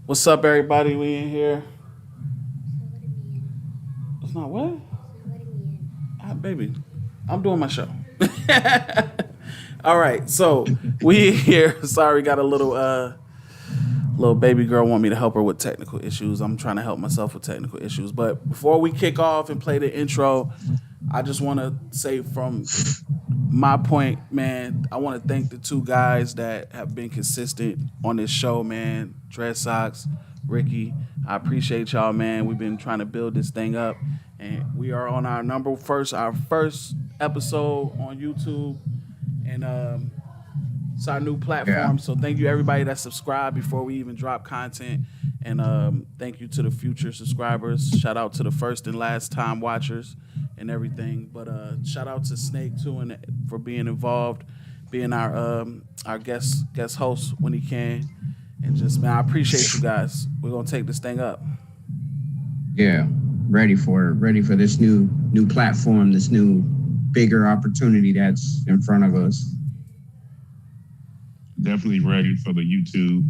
What's up, everybody? We in here. It's not what? Baby, I'm doing my show. All right, so we here. Sorry, got a little baby girl want me to help her with technical issues. I'm trying to help myself with technical issues. But before we kick off and play the intro, I just want to say from my point, man, I want to thank the two guys that have been consistent on this show, man. Dread Socks, Ricky. I appreciate y'all, man. We've been trying to build this thing up, and we are on our first episode on YouTube, and it's our new platform. So thank you everybody that subscribed before we even drop content, and thank you to the future subscribers. Shout out to the first and last time watchers and everything. But shout out to Snake too, and for being involved, being our guest host when he can, and just man, I appreciate you guys. We're gonna take this thing up. Yeah, ready for this new platform, this new bigger opportunity that's in front of us. Definitely ready for the YouTube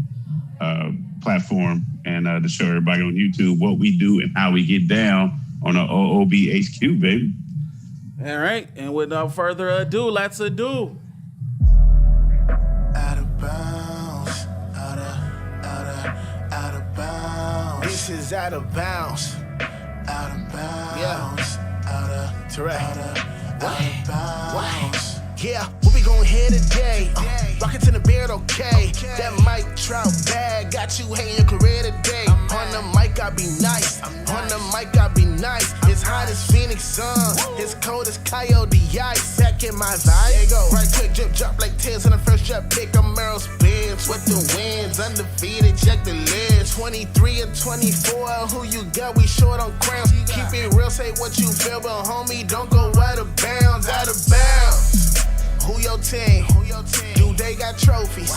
platform and to show everybody on YouTube what we do and how we get down on the OOB HQ, baby. All right, and without further ado, let's ado. Out of bounds, out of bounds. This is out of bounds, out of bounds. Yeah, out of bounds. Yeah, what we gon' hear today? Rocket to the beard, okay. That Mike Trout bag got you hating your career today. On the mic, I be nice. On the mic, I be nice. It's hot as Phoenix sun. It's cold as Coyote Ice. Back in my vibe. There you go. Right quick, drip like tears on the first drop pick. I'm Merrill Spence with the wins. Undefeated, check the list. 23 and 24. Who you got? We short on crowns. Keep it real, say what you feel, but homie, don't go out of bounds. Out of bounds. Who your team? Do they got trophies?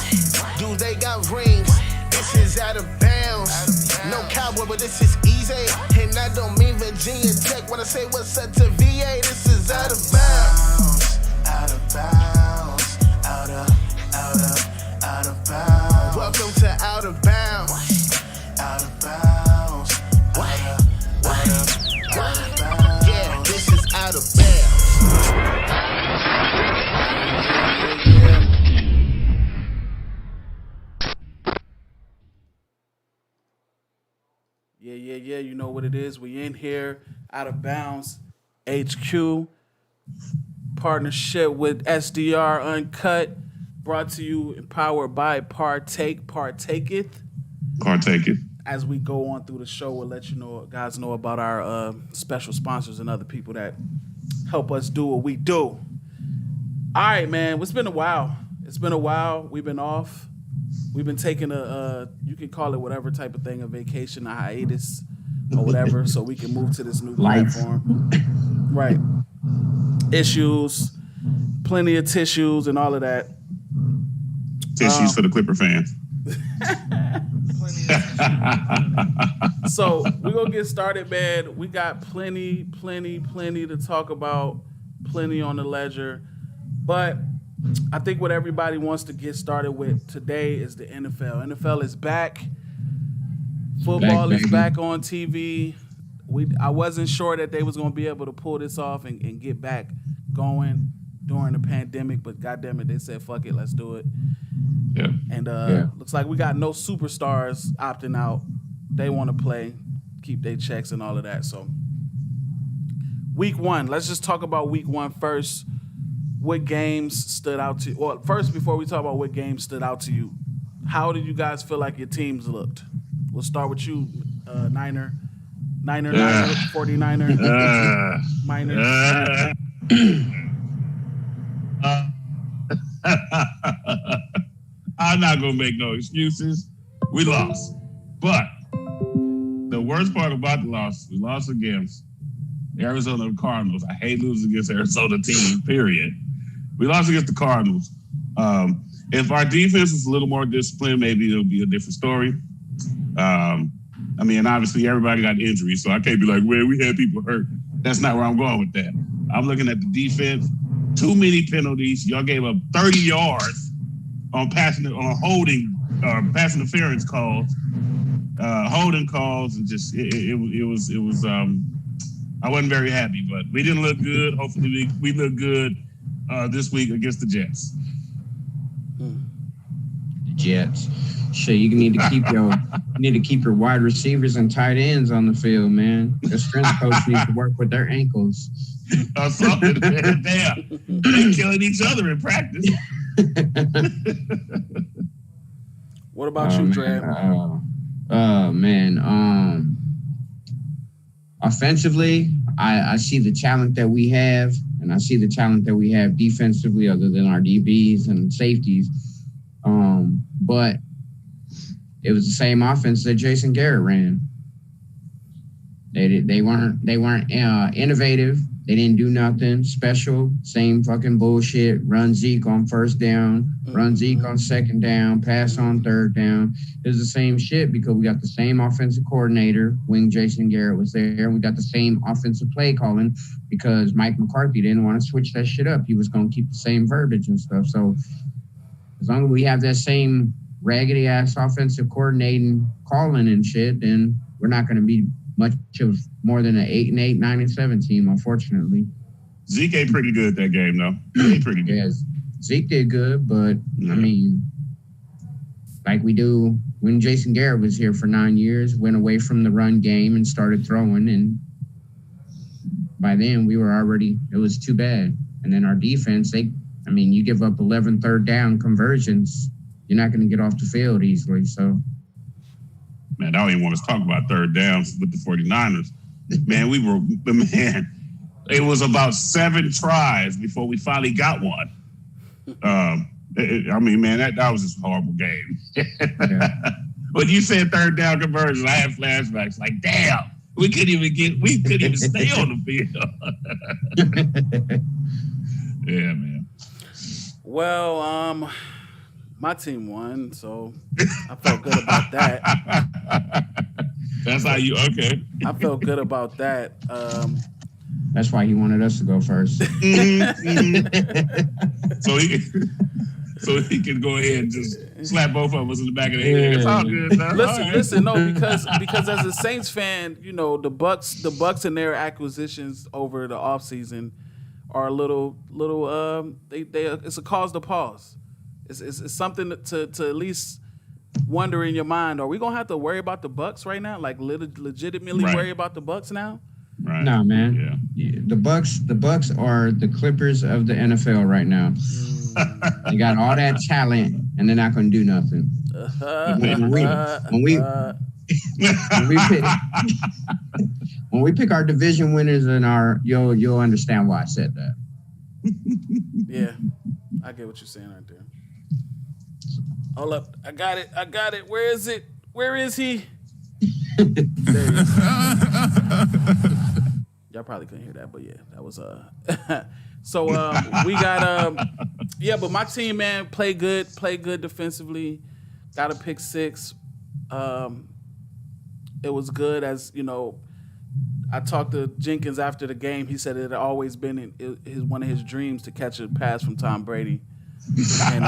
Do they got rings? This is out of bounds. No cowboy, but this is easy. And I don't mean Virginia Tech when I say what's up to VA. This is out of bounds. Out of bounds. Out of bounds. Welcome to Out of Bounds. Out of bounds. Out of bounds. Yeah, this is Out of Bounds. Yeah. You know what it is. We in here, Out of Bounds, HQ, partnership with SDR Uncut, brought to you and powered by Partaketh. As we go on through the show, we'll let you know, guys know about our special sponsors and other people that help us do what we do. All right, man. It's been a while. We've been off. We've been taking you can call it whatever type of thing, a vacation, a hiatus, or whatever, so we can move to this new platform. Right. Issues, plenty of tissues and all of that. Tissues for the Clipper fans. So we're going to get started, man. We got plenty to talk about, plenty on the ledger. But I think what everybody wants to get started with today is the NFL. NFL is back. Football is back on TV. I wasn't sure that they was going to be able to pull this off and get back going during the pandemic, but goddamn it, they said, fuck it, let's do it. Yeah. And looks like we got no superstars opting out. They want to play, keep their checks and all of that. So week one, let's just talk about week one first. What games stood out to you? Well, first, before we talk about what games stood out to you, how did you guys feel like your teams looked? We'll start with you, Niner, 49er, Miners. I'm not going to make no excuses. We lost. But the worst part about the loss, we lost against the Arizona Cardinals. I hate losing against Arizona teams, period. We lost against the Cardinals. If our defense was a little more disciplined, maybe it'll be a different story. I mean, obviously everybody got injuries, so I can't be like, well, we had people hurt. That's not where I'm going with that. I'm looking at the defense. Too many penalties. Y'all gave up 30 yards on passing, on holding, pass interference calls. holding calls, and just it was. I wasn't very happy, but we didn't look good. Hopefully, we look good this week against the Jets. The Jets. Shit, you need to keep your wide receivers and tight ends on the field, man. The strength coach needs to work with their ankles. Or something, man. Damn, they're killing each other in practice. What about you, Dre? Offensively, I see the talent that we have, and I see the talent that we have defensively, other than our DBs and safeties. But it was the same offense that Jason Garrett ran. They weren't innovative. They didn't do nothing special. Same fucking bullshit. Run Zeke on first down. Run Zeke on second down. Pass on third down. It was the same shit because we got the same offensive coordinator when Jason Garrett was there. We got the same offensive play calling because Mike McCarthy didn't want to switch that shit up. He was going to keep the same verbiage and stuff. So as long as we have that same raggedy ass offensive coordinating calling and shit, then we're not going to be much of more than an 8-8, 9-7 team, unfortunately. Zeke ain't pretty good that game, though. He ain't pretty good. Yeah, Zeke did good, but I mean, like we do when Jason Garrett was here for 9 years, went away from the run game and started throwing, and by then it was too bad. And then our defense, you give up 11 third down conversions, you're not going to get off the field easily, so. Man, I don't even want to talk about third downs with the 49ers. Man, it was about 7 tries before we finally got one. That was just a horrible game. Yeah. When you said third down conversions, I had flashbacks like, damn, we couldn't even stay on the field. Yeah, man. Well, my team won, so I felt good about that. That's how you, okay. I felt good about that. That's why he wanted us to go first. So he can go ahead and just slap both of us in the back of the head. It's all good. Listen, no, because as a Saints fan, the Bucks and their acquisitions over the offseason are a little it's a cause to pause. It's something to at least wonder in your mind. Are we gonna have to worry about the Bucks right now? Like legitimately worry about the Bucks now? Right. No, man. Yeah. The Bucks are the Clippers of the NFL right now. They got all that talent, and they're not gonna do nothing. When we pick our division winners and you'll understand why I said that. Yeah, I get what you're saying right there. Hold up. I got it. Where is it? Where is he? There he is. Y'all probably couldn't hear that, but yeah, that was So we got but my team, man, played good defensively. Got a pick 6. It was good, as I talked to Jenkins after the game. He said it had always been one of his dreams to catch a pass from Tom Brady. And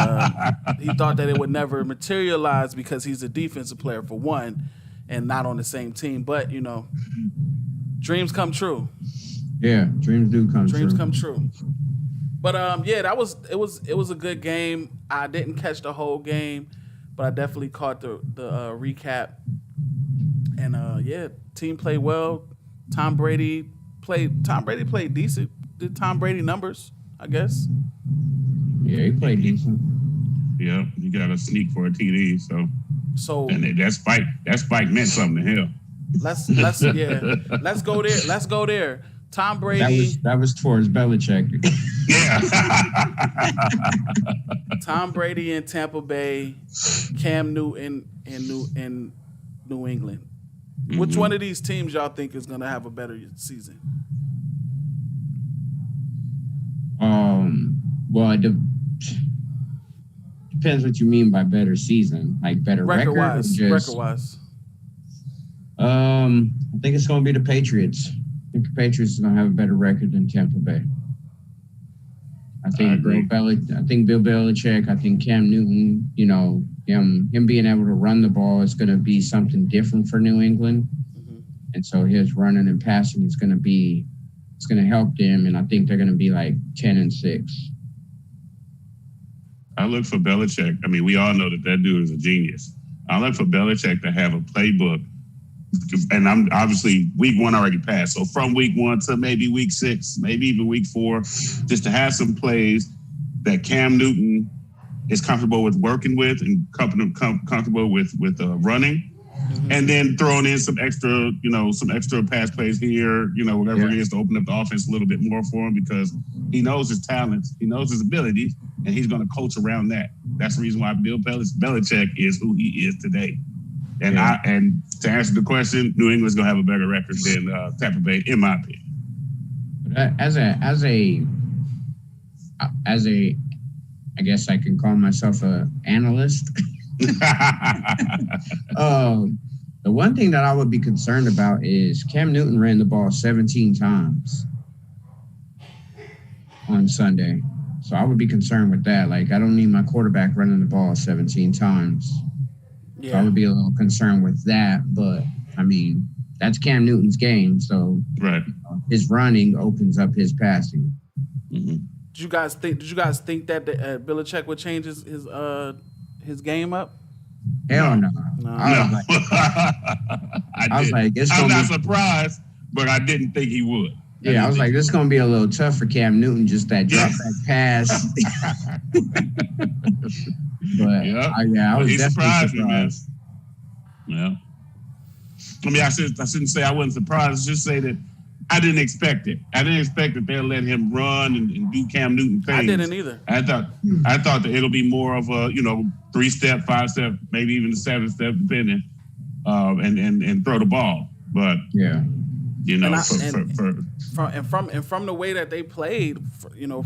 he thought that it would never materialize because he's a defensive player, for one, and not on the same team. But, dreams come true. Yeah, dreams do come true. Dreams come true. But, it was a good game. I didn't catch the whole game, but I definitely caught the recap. And, team played well. Tom Brady played decent. Did Tom Brady numbers, I guess. Yeah, he played decent. Yeah, he got a sneak for a TD. So and that spike meant something to him. Let's go there. Let's go there. Tom Brady. That was towards Belichick. Yeah. Tom Brady in Tampa Bay, Cam Newton in New England. Mm-hmm. Which one of these teams y'all think is going to have a better season? Well, it depends what you mean by better season. Like better record-wise. Record-wise. I think it's going to be the Patriots. I think the Patriots are going to have a better record than Tampa Bay. I think Bill Belichick. I think Cam Newton. You know, him being able to run the ball is going to be something different for New England, and so his running and passing is going to help them. And I think they're going to be like 10-6. I look for Belichick. I mean, we all know that dude is a genius. I look for Belichick to have a playbook. And I'm obviously week 1 already passed. So from week 1 to maybe week 6, maybe even week 4, just to have some plays that Cam Newton is comfortable with working with and comfortable with running. And then throwing in some extra pass plays here, whatever it is to open up the offense a little bit more for him, because he knows his talents, he knows his abilities, and he's going to coach around that. That's the reason why Bill Belichick is who he is today. And and to answer the question, New England's going to have a better record than Tampa Bay, in my opinion. As a, I guess I can call myself an analyst. The one thing that I would be concerned about is Cam Newton ran the ball 17 times on Sunday. So I would be concerned with that. Like, I don't need my quarterback running the ball 17 times. Yeah. So I would be a little concerned with that. But, I mean, that's Cam Newton's game. So right. His running opens up his passing. Mm-hmm. Did you guys think that Belichick would change his game up? Hell no. I was like, I'm not surprised, but I didn't think he would. Yeah, I was like, this is gonna be a little tough for Cam Newton, just that drop back pass. But I was definitely surprised. Yeah. I mean, I shouldn't say I wasn't surprised. Just say that I didn't expect it. I didn't expect that they'll let him run and do Cam Newton things. I didn't either. I thought that it'll be more of a 3-step, 5-step, maybe even a 7-step, depending, and throw the ball. But yeah, from the way that they played,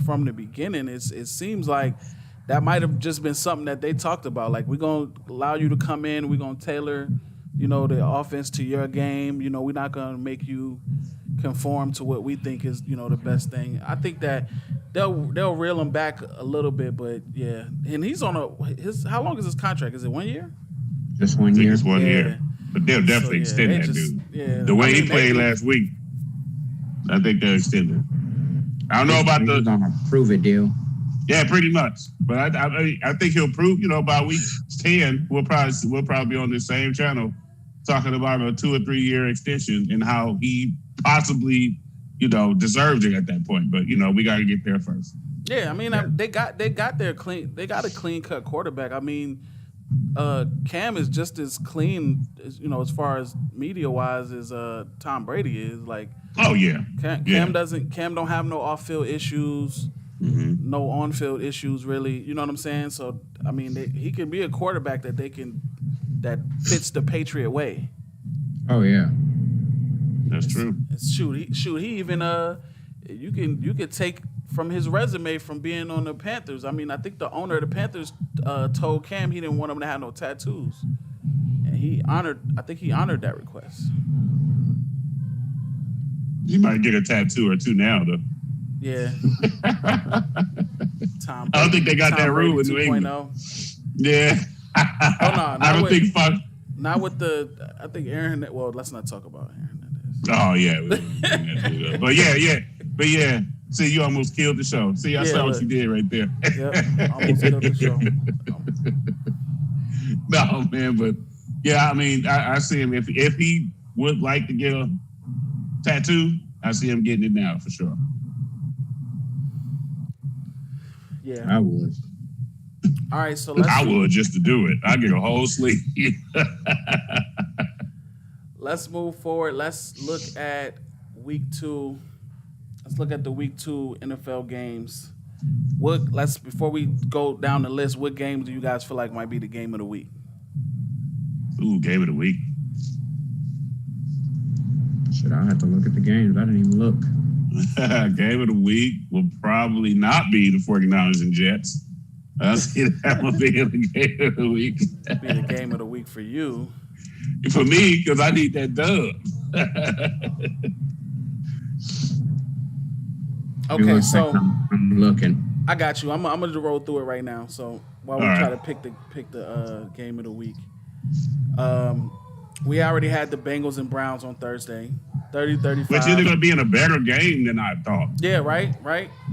from the beginning, it seems like that might have just been something that they talked about. Like, we're gonna allow you to come in, we're gonna tailor, the offense to your game. We're not gonna make you conform to what we think is, the best thing. I think that they'll reel him back a little bit, but yeah. And he's on how long is his contract? Is it 1 year? Just 1 year. It's 1 year. But they'll definitely extend that dude. Yeah. The way he played last week, I think they'll extend it. I don't know about the on a prove it deal. Yeah, pretty much. But I think he'll prove, by week 10, we'll probably be on this same channel talking about a 2 or 3 year extension and how he possibly, deserved it at that point. But we got to get there first. Yeah, I mean, they got a clean cut quarterback. I mean, Cam is just as clean as, as far as media wise as Tom Brady is. Like, oh yeah, Cam don't have no off field issues, no on field issues really. You know what I'm saying? So I mean, he can be a quarterback that fits the Patriot way. Oh yeah. That's true. He even you could take from his resume from being on the Panthers. I mean, I think the owner of the Panthers told Cam he didn't want him to have no tattoos, and I think he honored that request. He might get a tattoo or two now, though. Yeah. I don't think they got that rule in New England. Yeah. Oh no, I don't think. Not with I think Aaron. Well, let's not talk about Aaron. Oh yeah, but yeah. See, you almost killed the show. See, I saw what you did right there. Yep, almost killed the show. No, man, but yeah, I mean, I see him. If he would like to get a tattoo, I see him getting it now for sure. Yeah, I would. All right, so I would just to do it. I get a whole sleeve. Let's move forward. Let's look at week 2. Let's look at the week 2 NFL games. Before we go down the list, what games do you guys feel like might be the game of the week? Ooh, game of the week. Shit, I'll have to look at the games. I didn't even look. Game of the week will probably not be the 49ers and Jets. I see that one being the game of the week. Be the game of the week for you. For me, because I need that dub. Okay, so I'm looking. I got you. I'm gonna roll through it right now. So while we try to pick the game of the week, we already had the Bengals and Browns on Thursday, 30-35. Which is going to be in a better game than I thought. Yeah, right.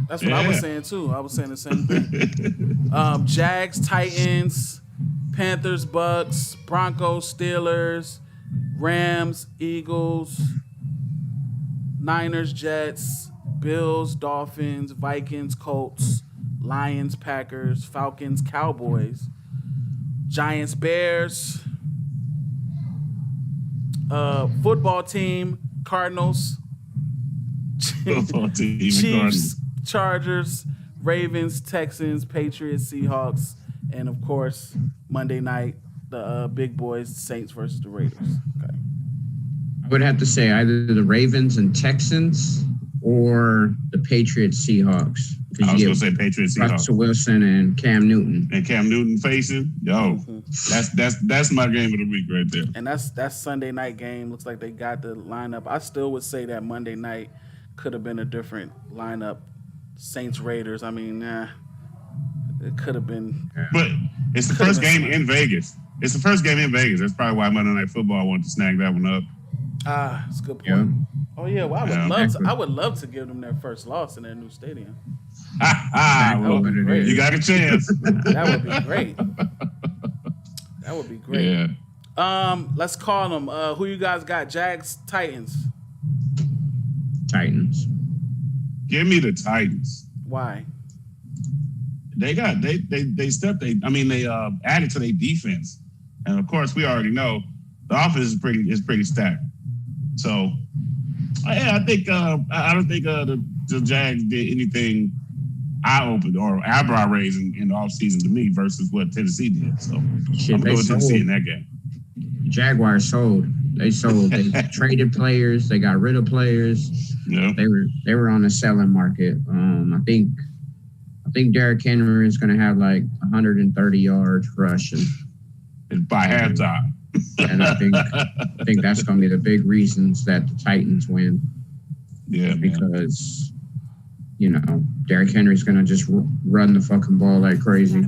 That's what I was saying too. I was saying the same thing. Jags, Titans, Panthers, Bucks, Broncos, Steelers, Rams, Eagles, Niners, Jets, Bills, Dolphins, Vikings, Colts, Lions, Packers, Falcons, Cowboys, Giants, Bears, football team, Cardinals, Football team, Chiefs, Cardinals. Chargers, Ravens, Texans, Patriots, Seahawks, and of course Monday night the big boys, Saints versus the Raiders. Okay. I would have to say either the Ravens and Texans or the Patriots Seahawks. I was going to say Patriots Seahawks. Russell Wilson and Cam Newton. And Cam Newton facing, that's my game of the week right there. And that's Sunday night game. Looks like they got the lineup. I still would say that Monday night could have been a different lineup. Saints Raiders. I mean, it could have been. But it's the first game in Vegas. It's the first game in Vegas. That's probably why Monday Night Football wanted to snag that one up. That's a good point. Yeah. Oh yeah, well I would love to give them their first loss in their new stadium. Well, would be great. you got a chance. That would be great. That would be great. Yeah. Let's call them. Who you guys got? Jags, Titans. Titans. Give me the Titans. Why? They added to their defense, and of course we already know the offense is pretty stacked. So, I think I don't think the Jags did anything eye-opened or eyebrow-raising in the offseason to me versus what Tennessee did. So I'm going to go with Tennessee in that game. Jaguars sold. They sold. They traded players. They got rid of players. Yeah. They were on the selling market. I think Derrick Henry is going to have like 130 yards rushing. By halftime. And I think that's going to be the big reasons that the Titans win. Yeah, because Derrick Henry's going to just run the fucking ball like crazy.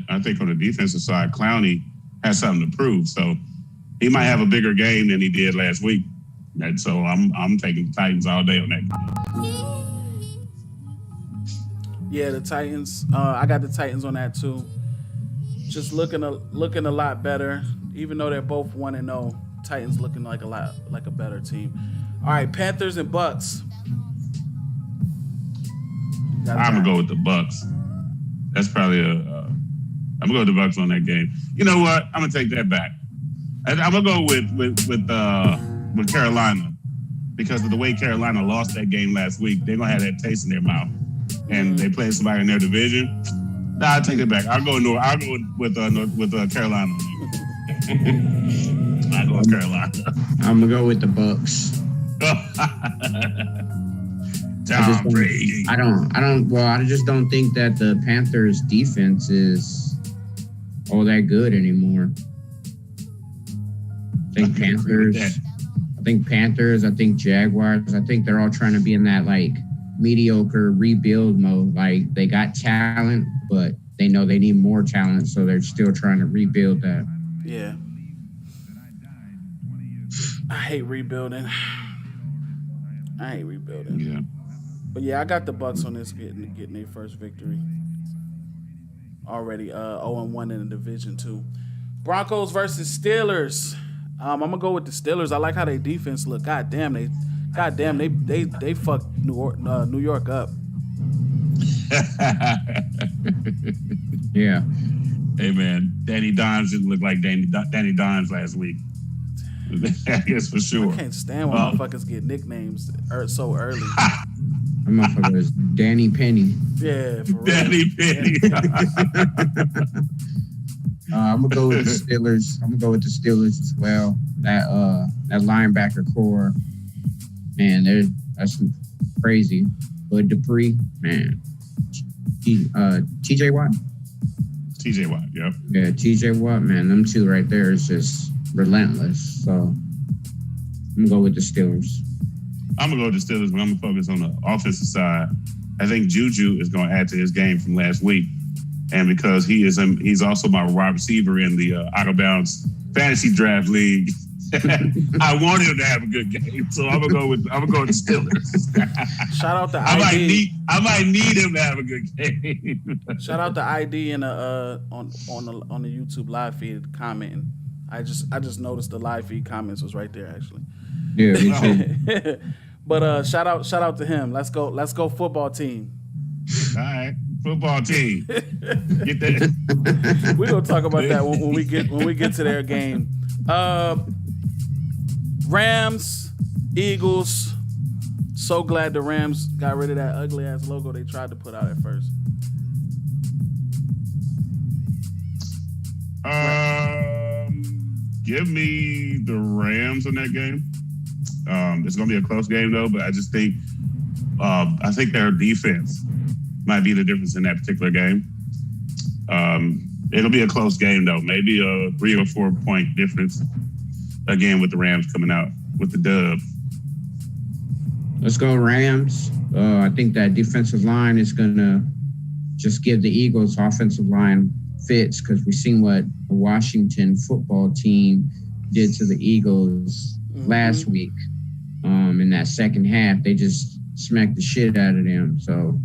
I think on the defensive side, Clowney has something to prove. So he might have a bigger game than he did last week. And so I'm taking the Titans all day on that game. Yeah, the Titans. I got the Titans on that too. Just looking a lot better, even though they're both 1-0. Titans looking like a better team. All right, Panthers and Bucks. I'm gonna go with the Bucks. That's probably I'm gonna go with the Bucks on that game. You know what? I'm gonna take that back. I'm gonna go with Carolina because of the way Carolina lost that game last week. They're gonna have that taste in their mouth, and they play somebody in their division. Nah, I'll take it back. I'll go with Carolina. I'll go with Carolina. I'm gonna go with the Bucks. Tom Brady. I just don't think that the Panthers defense is all that good anymore. I think Panthers, I think Jaguars, I think they're all trying to be in that like mediocre rebuild mode. Like they got talent, but they know they need more talent, so they're still trying to rebuild that. Yeah. I hate rebuilding. Yeah. But yeah, I got the Bucks on this getting their first victory. Already 0-1 in the division too. Broncos versus Steelers. I'm gonna go with the Steelers. I like how their defense look. Goddamn, they fucked New York up. Yeah. Hey man, Danny Dimes didn't look like Danny Dimes last week. I guess for sure. I can't stand when motherfuckers get nicknames so early. That motherfucker is Danny Penny. Yeah, for real. Danny Penny. I'm gonna go with the Steelers as well. That linebacker core, man, that's crazy. Bud Dupree, man. TJ Watt. TJ Watt, yep. Yeah, TJ Watt, man. Them two right there is just relentless. So I'm gonna go with the Steelers. I'm gonna go with the Steelers, but I'm gonna focus on the offensive side. I think Juju is going to add to his game from last week. And because he's also my wide receiver in the Out of Bounds Fantasy Draft League, I want him to have a good game. So I'm gonna go with the Steelers. Shout out to ID. I might need him to have a good game. Shout out to ID in on the YouTube live feed commenting. I just noticed the live feed comments was right there actually. Yeah, me too. But shout out to him. Let's go football team. All right, football team. Get that. We're gonna talk about that when we get to their game. Rams, Eagles. So glad the Rams got rid of that ugly ass logo they tried to put out at first. Give me the Rams in that game. It's gonna be a close game though, but I just think their defense might be the difference in that particular game. It'll be a close game though, maybe a 3 or 4 point difference. Again, with the Rams coming out with the dub. Let's go Rams. I think that defensive line is going to just give the Eagles offensive line fits because we've seen what the Washington football team did to the Eagles last week. In that second half, they just smacked the shit out of them. So,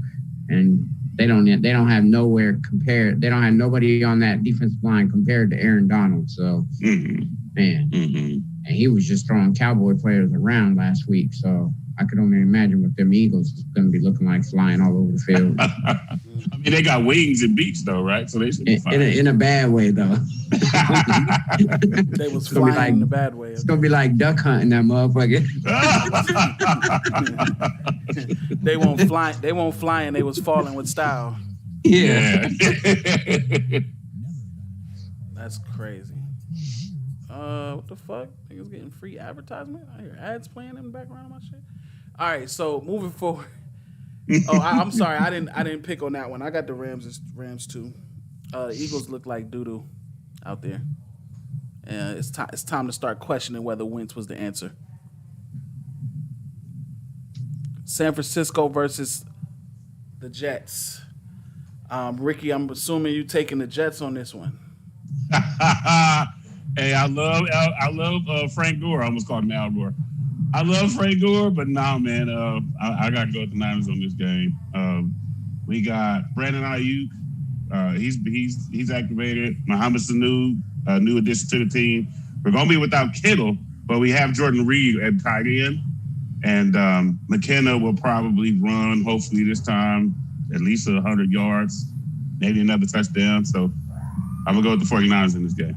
and they don't have nowhere compared. They don't have nobody on that defensive line compared to Aaron Donald. So, man, and he was just throwing Cowboy players around last week. So I could only imagine what them Eagles is going to be looking like flying all over the field. I mean, they got wings and beaks though, right? So they should be fine. In a bad way though. They was flying in a bad way. It's gonna be like duck hunting that motherfucker. They won't fly and they was falling with style. Yeah. That's crazy. What the fuck? Niggas getting free advertisement? I hear ads playing in the background of my shit. All right, so moving forward. I'm sorry, I didn't pick on that one. I got the Rams too. The Eagles look like doo-doo out there. It's time to start questioning whether Wentz was the answer. San Francisco versus the Jets. Ricky, I'm assuming you taking the Jets on this one. Hey, I love Frank Gore. I almost called him Al Gore. I love Frank Gore, but nah, man, I got to go with the Niners on this game. We got Brandon Ayuk. He's activated. Mohamed Sanu, new addition to the team. We're gonna be without Kittle, but we have Jordan Reed at tight end, and McKenna will probably run. Hopefully this time at least 100 yards, maybe another touchdown. So I'm gonna go with the 49ers in this game.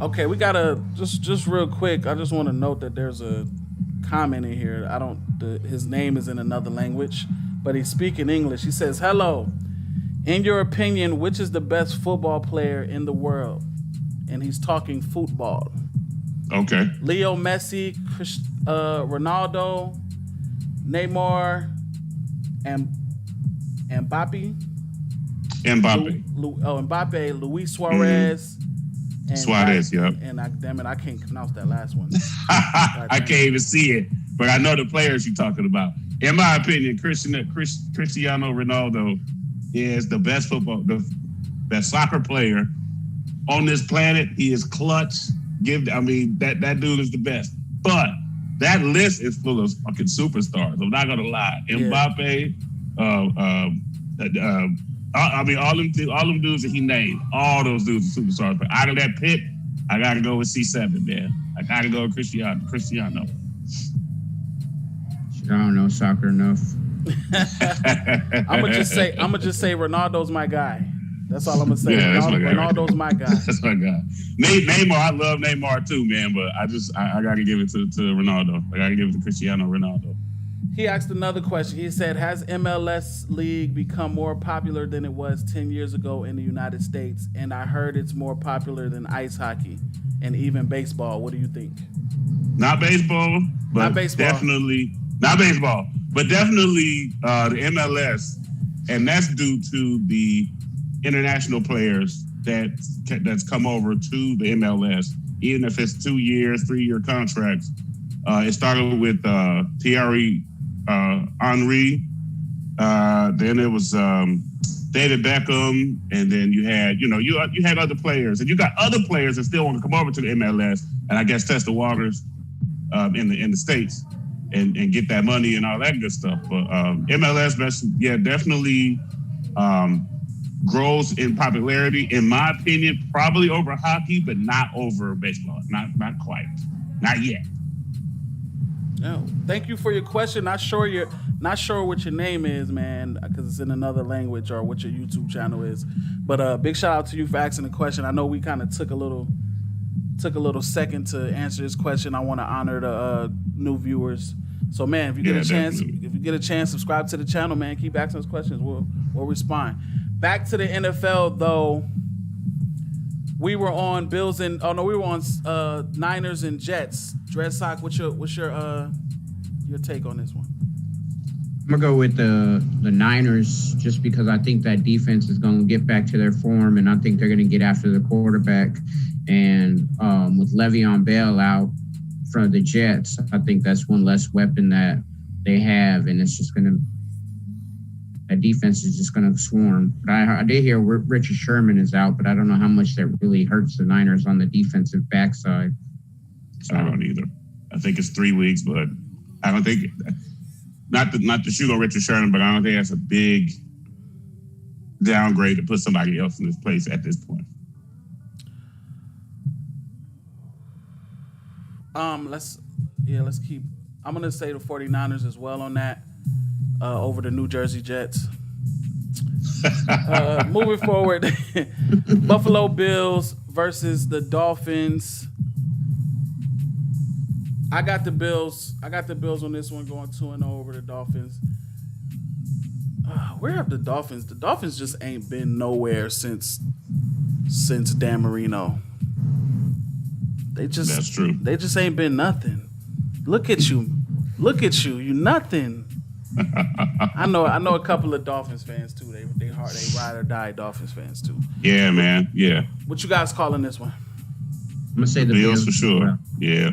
Okay, we gotta just real quick. I just want to note that there's a comment in here. His name is in another language, but he's speaking English. He says, "Hello. In your opinion, which is the best football player in the world?" And he's talking football. Okay. Leo Messi, Ronaldo, Neymar, and Mbappe. Mbappe, Luis Suarez. Suarez, yep. And I can't pronounce that last one. I can't even see it, but I know the players you're talking about. In my opinion, Cristiano Ronaldo is the best soccer player on this planet. He is clutch. That dude is the best. But that list is full of fucking superstars. I'm not gonna lie. Mbappe, all them dudes that he named, all those dudes are superstars. But out of that pit, I got to go with C7, man. I got to go with Cristiano. I don't know soccer enough. I'm gonna just say Ronaldo's my guy. That's all I'm gonna say. Yeah, Ronaldo's my guy. That's my guy. Neymar, I love Neymar too, man. But I got to give it to Ronaldo. I got to give it to Cristiano Ronaldo. He asked another question. He said, has MLS League become more popular than it was 10 years ago in the United States? And I heard it's more popular than ice hockey and even baseball. What do you think? Not baseball, but not baseball. Definitely not baseball, but definitely the MLS. And that's due to the international players that's come over to the MLS, even if it's 2 years, 3-year contracts. It started with Thierry Henry. Then it was David Beckham, and then you had you had other players, and you got other players that still want to come over to the MLS, and I guess test the waters in the States and get that money and all that good stuff. But MLS, definitely grows in popularity, in my opinion, probably over hockey, but not over baseball. Not quite, not yet. No, thank you for your question. Not sure what your name is, man, because it's in another language, or what your YouTube channel is. But big shout out to you for asking the question. I know we kind of took a little second to answer this question. I want to honor the new viewers. So, man, if you get a chance, subscribe to the channel, man. Keep asking us questions. We'll respond. Back to the NFL though. We were on Niners and Jets. Dreadsock, what's your take on this one? I'm gonna go with the Niners just because I think that defense is gonna get back to their form, and I think they're gonna get after the quarterback. And with Le'Veon Bell out from the Jets, I think that's one less weapon that they have, and it's just that defense is just gonna swarm. But I did hear Richard Sherman is out, but I don't know how much that really hurts the Niners on the defensive backside. So, I don't either. I think it's 3 weeks, but I don't think not to shoot on Richard Sherman, but I don't think that's a big downgrade to put somebody else in this place at this point. Let's keep. I'm gonna say the 49ers as well on that over the New Jersey Jets. Moving forward, Buffalo Bills versus the Dolphins. I got the Bills on this one, going 2-0 over the Dolphins. Where have the Dolphins? The Dolphins just ain't been nowhere since Dan Marino. That's true. They just ain't been nothing. Look at you, you nothing. I know a couple of Dolphins fans too. They ride or die Dolphins fans too. Yeah, man. Yeah. What you guys calling this one? I'm gonna say the Bills for sure. Yeah.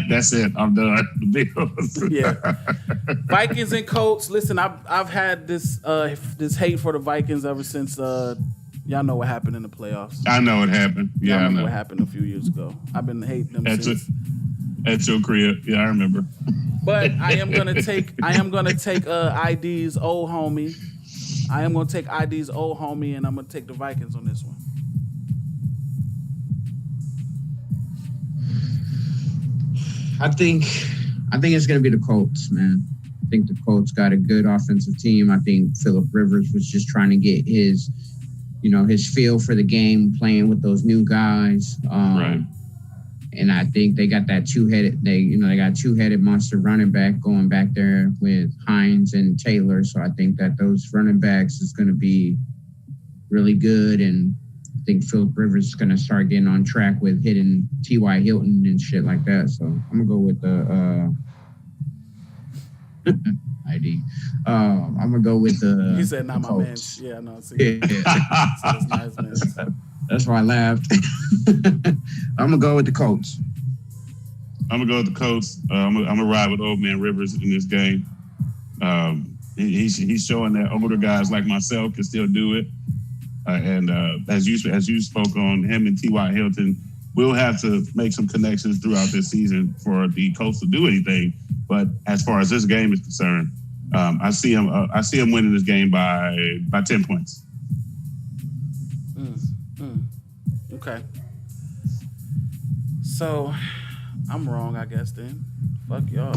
That's it. I'm done. The Bills. Yeah. Vikings and Colts. Listen, I've had this hate for the Vikings ever since y'all know what happened in the playoffs. I know what happened. Yeah, I know what happened a few years ago. I've been hating them since. At your crib. Yeah, I remember. But I am gonna take ID's old homie. I am gonna take ID's old homie, and I'm gonna take the Vikings on this one. I think it's going to be the Colts, man. I think the Colts got a good offensive team. I think Phillip Rivers was just trying to get his feel for the game, playing with those new guys. Right. And I think they got that they got two-headed monster running back going back there with Hines and Taylor. So I think that those running backs is going to be really good. And I think Phillip Rivers is going to start getting on track with hitting T.Y. Hilton and shit like that. So I'm going to go with the ID. I'm going to go with the He said, not my man. Yeah, no, see. Yeah. Nice, man. That's why I laughed. I'm going to go with the Colts. I'm going to go with the Colts. I'm going to ride with old man Rivers in this game. He's showing that older guys like myself can still do it. And as you spoke on him and T.Y. Hilton, we'll have to make some connections throughout this season for the Colts to do anything. But as far as this game is concerned, I see him winning this game by 10 points. Okay. So I'm wrong, I guess. Then fuck y'all.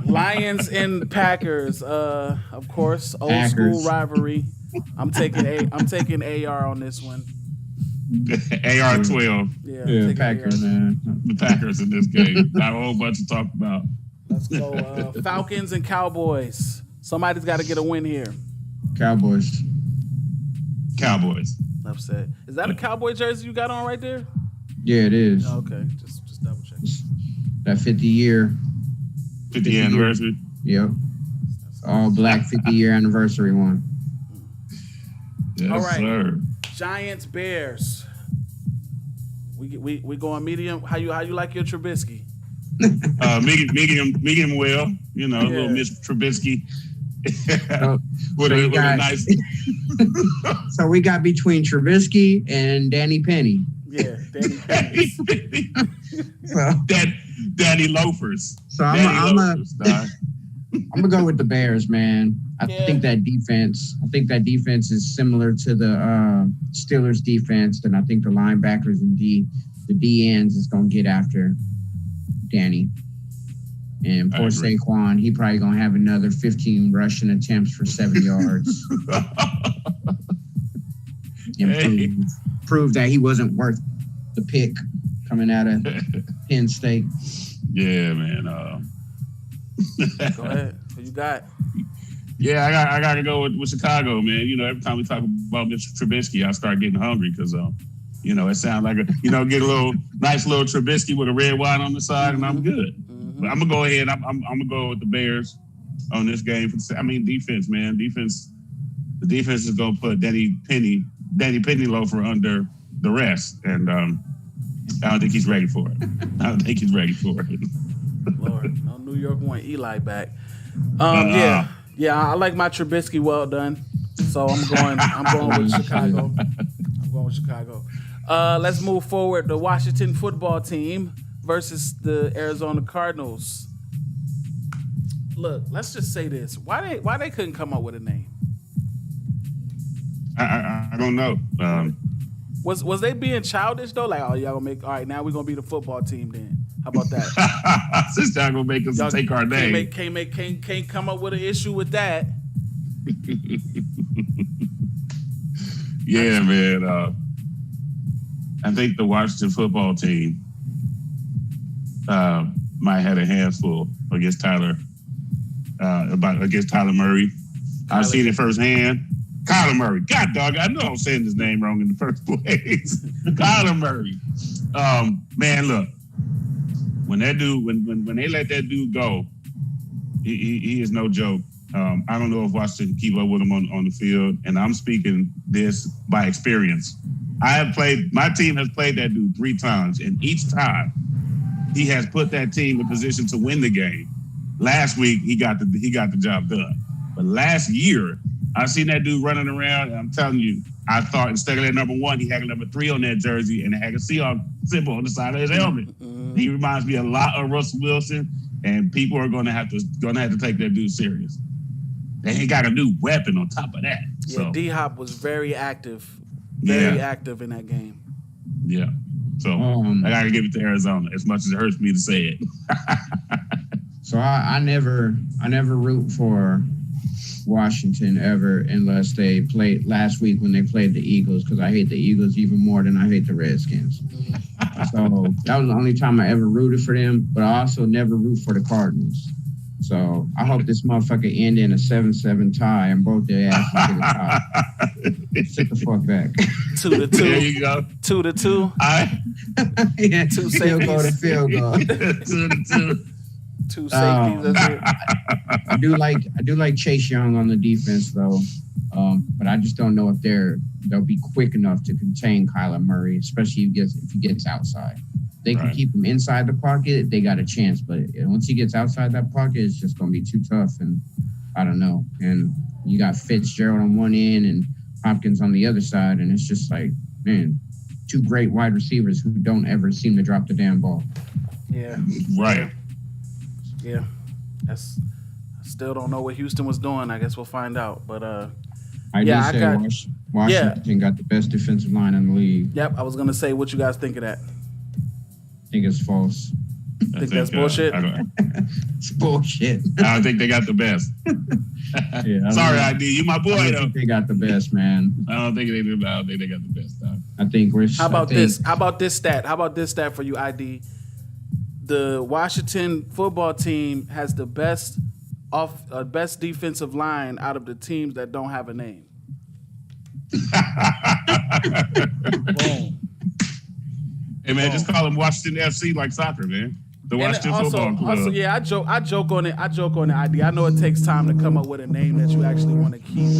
Lions and Packers. Of course, old school rivalry. I'm taking AR on this one. AR 12. Yeah, Packers, man. The Packers in this game. Got a whole bunch to talk about. Let's go. Falcons and Cowboys. Somebody's got to get a win here. Cowboys. Upset. Is that a Cowboy jersey you got on right there? Yeah, it is. Oh, okay, just double check. That 50-year anniversary. Yep. All black 50-year anniversary one. Yes, all right. Sir. Giants, Bears. We going medium. How you like your Trubisky? Medium well. You know, little Miss Trubisky. with a nice. So we got between Trubisky and Danny Penny. Yeah, Danny Penny. Danny Loafers. So I'm gonna go with the Bears, man. I think that defense is similar to the Steelers defense, and I think the linebackers and the D ends is gonna get after Danny. And poor Saquon, he probably gonna have another 15 rushing attempts for 7 yards. And prove that he wasn't worth the pick coming out of Penn State. Yeah, man. Go ahead. Who you got? Yeah, I got to go with Chicago, man. You know, every time we talk about Mr. Trubisky, I start getting hungry because, you know, it sounds like get a nice little Trubisky with a red wine on the side, and I'm good. Mm-hmm. But I'm gonna go ahead. I'm gonna go with the Bears on this game. Defense, man. The defense is gonna put Danny Pennyloafer under the rest, and I don't think he's ready for it. Lord, no New York want Eli back. Yeah, I like my Trubisky. Well done. So I'm going with Chicago. Let's move forward. The Washington football team versus the Arizona Cardinals. Look, let's just say this: why they couldn't come up with a name? I don't know. Was they being childish though? Like, oh, y'all gonna make all right? Now we're gonna be the football team. Then how about that? Since y'all gonna make us take our name, can't come up with an issue with that. Yeah, man. I think the Washington football team might have a handful against Tyler Murray. I've seen it firsthand. Kyler Murray. God dog, I know I'm saying his name wrong in the first place. Kyler Murray. Man, look. When that dude, when they let that dude go, he is no joke. I don't know if Washington can keep up with him on the field, and I'm speaking this by experience. My team has played that dude 3 times, and each time he has put that team in position to win the game. Last week he got the job done, but last year I seen that dude running around, and I'm telling you, I thought instead of that number 1, he had a number 3 on that jersey, and it had a Seahawks symbol on the side of his helmet. He reminds me a lot of Russell Wilson, and people are gonna have to take that dude serious. And he got a new weapon on top of that. Yeah, so. D-Hop was very active in that game. Yeah. So I got to give it to Arizona, as much as it hurts me to say it. So I never root for Washington ever unless they played last week when they played the Eagles, because I hate the Eagles even more than I hate the Redskins. So that was the only time I ever rooted for them, but I also never root for the Cardinals. So I hope this motherfucker end in a 7-7 tie and both their asses get a tie. Sit the fuck back. 2-2. There you go. 2-2. Yeah, 2 field goal to field goal. 2-2. 2 safeties. That's it. I do like Chase Young on the defense though, but I just don't know if they'll be quick enough to contain Kyler Murray, especially if he gets outside. They can keep him inside the pocket, they got a chance. But once he gets outside that pocket, it's just going to be too tough. And I don't know. And you got Fitzgerald on one end and Hopkins on the other side. And it's just like, man, 2 great wide receivers who don't ever seem to drop the damn ball. Yeah. Right. Yeah. I still don't know what Houston was doing. I guess we'll find out. But Washington got the best defensive line in the league. Yep. I was going to say, what you guys think of that? I think it's false. I think that's bullshit? It's bullshit. I don't think they got the best. Sorry, ID. You my boy, I though. think they got the best, man. I don't think they do. I don't think they got the best, though. How about this stat for you, ID? The Washington football team has the best defensive line out of the teams that don't have a name. Boom. Hey man, just call them Washington FC like soccer, man. The Washington Football Club. Also, yeah, I joke on it. I joke on the idea. I know it takes time to come up with a name that you actually want to keep.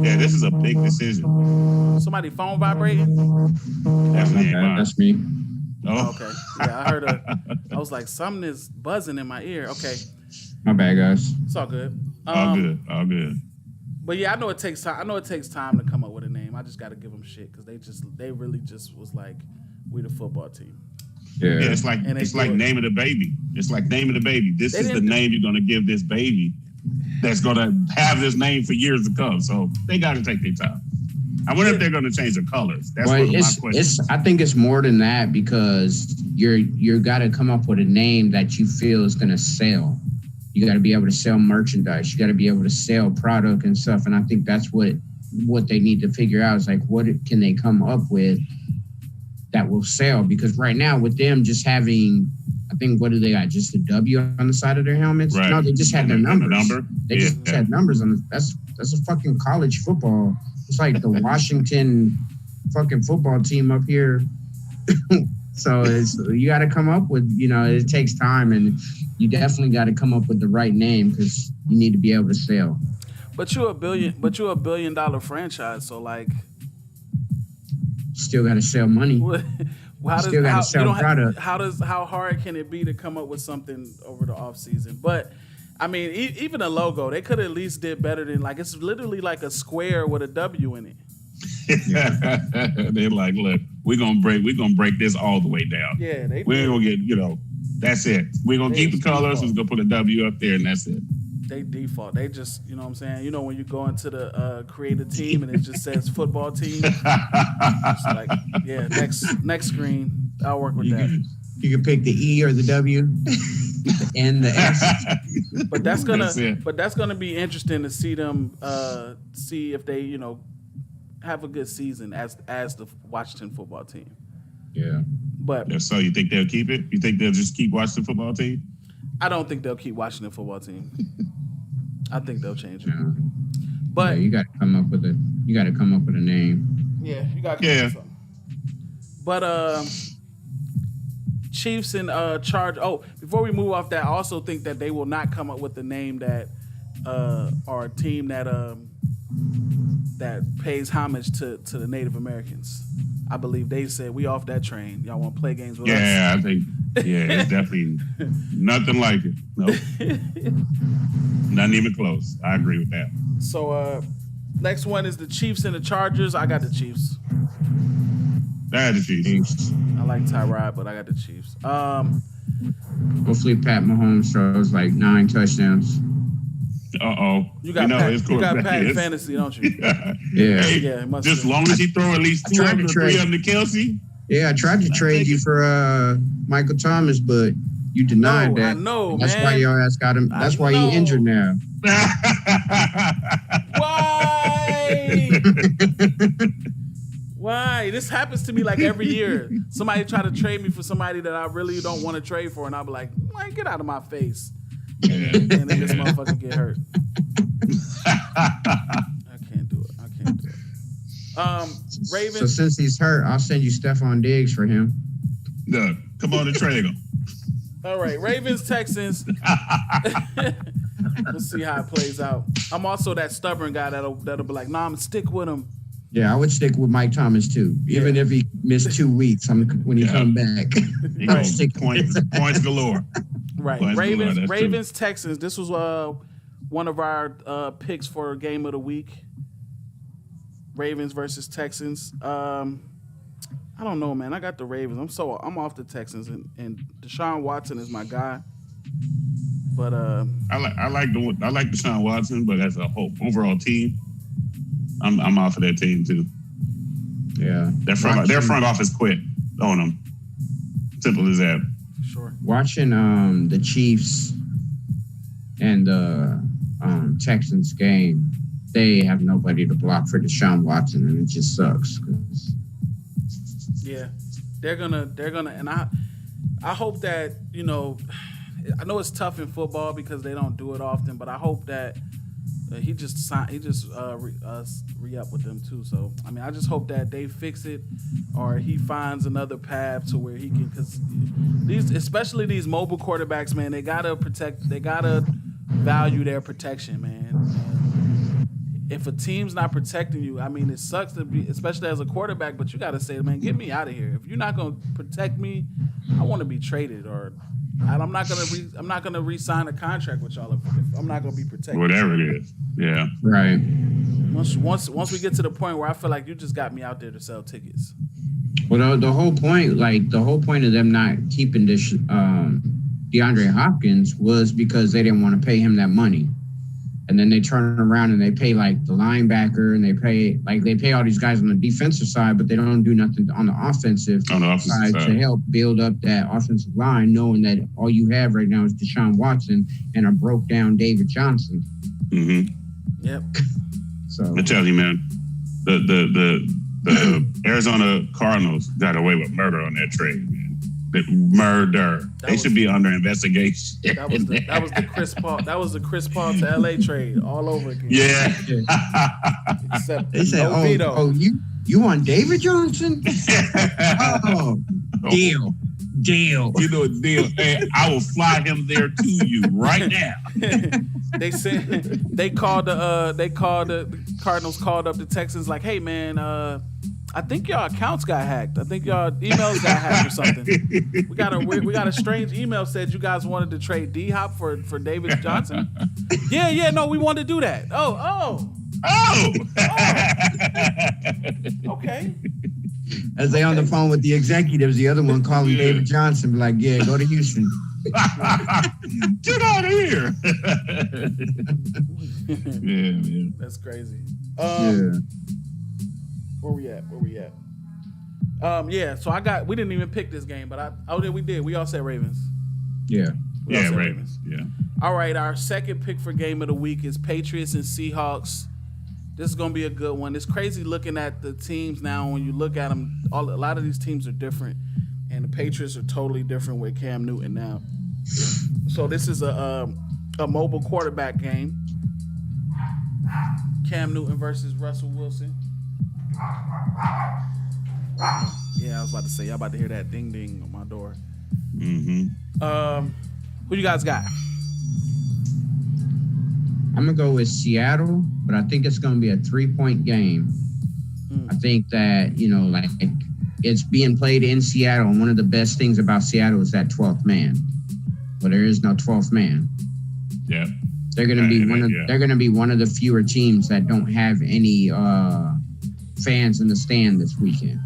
Yeah, this is a big decision. Somebody phone vibrating? That's Okay, that's me. Oh, Okay. Yeah, I heard I was like, something is buzzing in my ear. Okay. My bad, guys. It's all good. all good, all good. But yeah, I know it takes time. I know it takes time to come up with a name. I just got to give them shit because they really just was like, we the football team. Yeah. Yeah, it's like And they do it. naming the baby. It's like naming the baby. This They is the didn't- name you're gonna give this baby that's gonna have this name for years to come. So they gotta take their time. I wonder if they're gonna change the colors. That's Well, one of my it's questions. I think it's more than that because you're got to come up with a name that you feel is going to sell. You got to be able to sell merchandise. You got to be able to sell product and stuff. And I think that's what they need to figure out is like what can they come up with that will sell? Because right now with them just having, I think what do they got? Just a W on the side of their helmets? Right. No, they just had their And the numbers. number? They just Yeah. had numbers on. That's a fucking college football. It's like the Washington fucking football team up here. So you got to come up with, it takes time, and you definitely got to come up with the right name because you need to be able to sell. But you're a $1 billion franchise. So like, Still got to sell money. Still gotta sell product. How hard can it be to come up with something over the off season? But I mean, even a logo, they could at least did better than like it's literally like a square with a W in it. They're like, look, we're gonna break this all the way down. Yeah, they We ain't gonna get, that's it. We're gonna keep the colors, we're gonna put a W up there, and that's it. They default. They just, you know what I'm saying? You know when you go into the create a team and it just says football team. It's like, yeah, next screen. I'll work with that. You can pick the E or the W, the N, the S. But that's That's it. gonna be interesting to see them see if they, have a good season as the Washington football team. Yeah. But So you think they'll keep it? You think they'll just keep watching the football team? I don't think they'll keep Washington football team. I think they'll change it. Yeah, But you got to come up with a name. yeah, you got Yeah. something. But Chiefs and Charge. Oh, before we move off that, I also think that they will not come up with the name that or a team that pays homage to the Native Americans. I believe they said we off that train. Y'all want to play games with us? Yeah, I think. Yeah, it's definitely nothing like it. Nope. Not even close. I agree with that. So next one is the Chiefs and the Chargers. I got the Chiefs. I had the Chiefs. I like Tyrod, but I got the Chiefs. Hopefully Pat Mahomes throws like 9 touchdowns. You got Pat in is. fantasy, don't you? Yeah. Hey, Yeah, it must just be. long as he throw at least I tried 2 to or 3 trade. of them to Kelsey. Yeah, I tried to trade you for Michael Thomas, but you denied No, that. I know, That's man. why your ass got him. That's why know. he injured now. Why? Why? This happens to me like every year. Somebody try to trade me for somebody that I really don't want to trade for, and I'll be like, man, get out of my face. And then this motherfucker get hurt. I can't do it. Ravens. So since he's hurt, I'll send you Stephon Diggs for him. Look, come on and trade him. All right, Ravens, Texans. Let's see how it plays out. I'm also that stubborn guy that'll be like, nah, I'm gonna stick with him. Yeah, I would stick with Mike Thomas too, even if he missed 2 weeks. When he come back, He I'll goes stick points galore. Right, Well, that's good. That's Ravens, Texans. This was one of our picks for game of the week. Ravens versus Texans. I don't know, man. I got the Ravens. I'm off the Texans, and Deshaun Watson is my guy. But I like Deshaun Watson, but as a whole overall team, I'm off of that team too. Yeah, Their front office quit on them. Simple as that. sure. watching the Chiefs and the Texans game, they have nobody to block for Deshaun Watson, and it just sucks. Yeah, they're gonna, and I hope that I know it's tough in football because they don't do it often, but I hope that he just re-up with them too. So I mean, I just hope that they fix it, or he finds another path to where he can, because especially these mobile quarterbacks, man, they gotta value their protection, man. if a team's not protecting you, I mean, it sucks to be, especially as a quarterback. But you got to say, man, get me out of here. If you're not gonna protect me, I want to be traded, or I'm not gonna re-sign a contract with y'all if I'm not gonna be protected. Whatever it is. Yeah. Right. Once we get to the point where I feel like you just got me out there to sell tickets. Well, the whole point of them not keeping this DeAndre Hopkins was because they didn't want to pay him that money. And then they turn around and they pay like the linebacker and they pay all these guys on the defensive side, but they don't do nothing on the offensive side to help build up that offensive line, knowing that all you have right now is Deshaun Watson and a broke down David Johnson. Mm-hmm. Yep. So I tell you, man, the Arizona Cardinals got away with murder on that trade, man. Murder. They should be under investigation. That was the Chris Paul. That was the Chris Paul to LA trade all over again. Yeah. Except they said, no veto. "Oh, you want David Johnson? Oh, deal." You know, deal. Hey, I will fly him there to you right now. They called the Cardinals called up the Texans like, hey man, I think y'all accounts got hacked. I think y'all emails got hacked or something. We got a strange email said you guys wanted to trade D-Hop for David Johnson. Yeah, no, we wanted to do that. Oh. Okay. As they on the phone with the executives, the other one calling David Johnson, be like, yeah, go to Houston. Get out of here. Yeah, man. That's crazy. Yeah. Where we at? Yeah, so we didn't even pick this game, but we did. We all said Ravens. Yeah. We all said Ravens. Yeah. All right, our second pick for game of the week is Patriots and Seahawks. This is going to be a good one. It's crazy looking at the teams now. When you look at them, a lot of these teams are different, and the Patriots are totally different with Cam Newton now. So this is a mobile quarterback game. Cam Newton versus Russell Wilson. Yeah, I was about to say, y'all about to hear that ding ding on my door. Mm-hmm. Who you guys got? I'm going to go with Seattle, but I think it's going to be a 3-point game. I think that, it's being played in Seattle, and one of the best things about Seattle is that 12th man. But there is no 12th man. Yeah. They're going to be they're going to be one of the fewer teams that don't have any fans in the stand this weekend.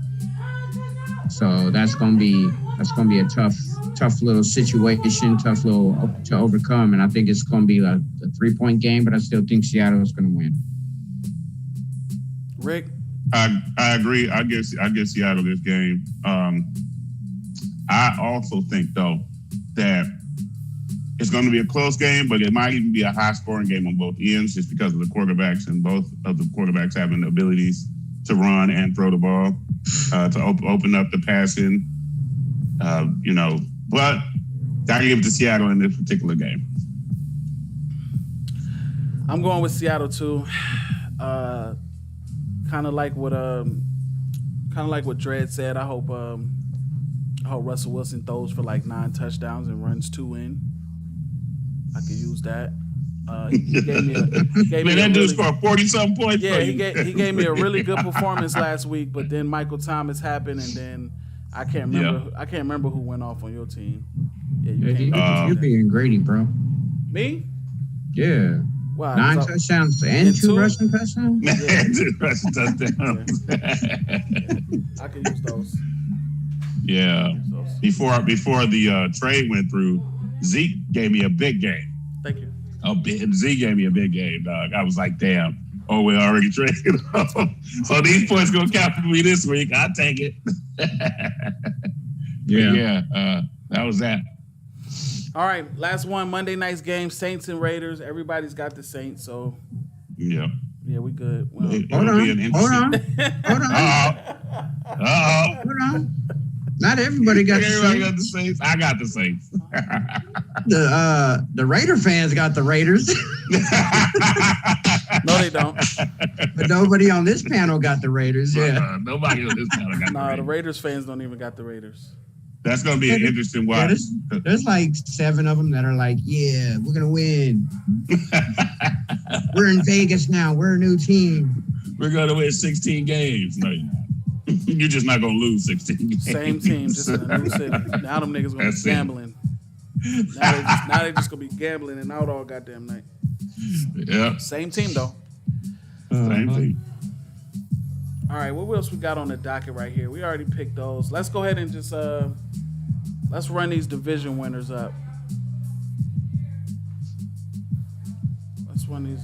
So that's going to be a tough little situation, tough little to overcome, and I think it's going to be a 3-point game, but I still think Seattle is going to win. Rick? I agree. I guess Seattle this game. I also think though that it's going to be a close game, but it might even be a high-scoring game on both ends, just because of the quarterbacks, and both of the quarterbacks having the abilities to run and throw the ball, to open up the passing. But gotta give it to Seattle in this particular game. I'm going with Seattle too. Kind of like what Dredd said. I hope Russell Wilson throws for like 9 touchdowns and runs 2 in. I could use that. He gave me that dude scored 40-something points. Yeah, he gave me a really good performance last week, but then Michael Thomas happened, and then I can't remember who went off on your team. Yeah, you're being greedy, bro. Me? Yeah. Wow, 9 touchdowns and 2 rushing touchdowns? Yeah. 2 rushing touchdowns. I can use those. Yeah. Before the trade went through, Zeke gave me a big game. Thank you. Zeke gave me a big game, dog. I was like, damn. Oh, we already traded him. So these points gonna count for me this week. I'll take it. That was that. All right, last one, Monday night's game, Saints and Raiders. Everybody's got the Saints, so yeah, we good. Well, hold on. Not everybody got the Saints. I got the Saints. The Raider fans got the Raiders. No, they don't. But nobody on this panel got the Raiders. Yeah, nobody on this panel got the Raiders. The Raiders fans don't even got the Raiders. That's going to be an interesting watch. There's like 7 of them that are like, yeah, we're going to win. We're in Vegas now. We're a new team. We're going to win 16 games. No, you're not. You're just not going to lose 16 games. Same team, just in a new city. Now them niggas gonna be That's it. gambling. Now they just gonna be gambling and out all goddamn night. Yeah. Same team though. Same thing. All right, what else we got on the docket right here? We already picked those. Let's go ahead and just let's run these division winners up. Let's run these.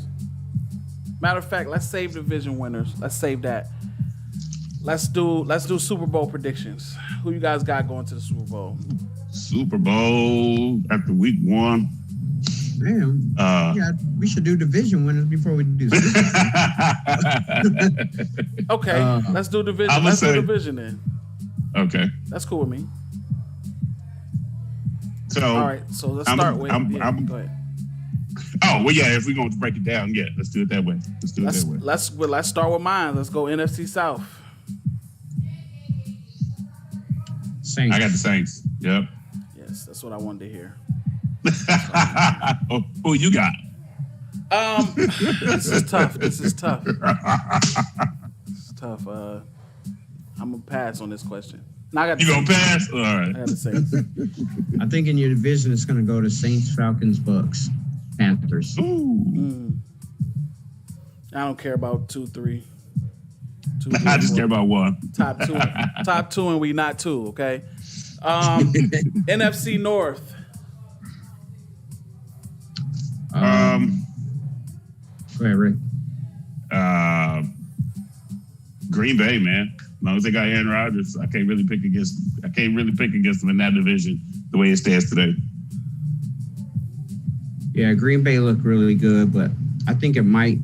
Matter of fact, let's save division winners. Let's save that. Let's do Super Bowl predictions. Who you guys got going to the Super Bowl? Super Bowl after week 1. Damn. We should do division winners before we do. Okay, let's do division. I'ma Let's say- do division then. Okay. That's cool with me. So, All right, so let's I'm- start with. I'm- yeah, I'm- go ahead. oh, well, yeah, if we're going to break it down, yeah, let's do it that way. Let's start with mine. Let's go NFC South. Saints. I got the Saints. Yep. Yes, that's what I wanted to hear. Oh, who you got? This is tough. This is tough. I'm gonna pass on this question. Now I got the You going to Saints. pass? All right. I got the Saints. I think in your division it's going to go to Saints, Falcons, Bucks, Panthers. Ooh. I don't care about 2, 3. I just care about one. top two, and we not two. Okay. NFC North. Go ahead, Rick. Green Bay, man. As long as they got Aaron Rodgers, I can't really pick against them in that division the way it stands today. Yeah, Green Bay looked really good, but I think it might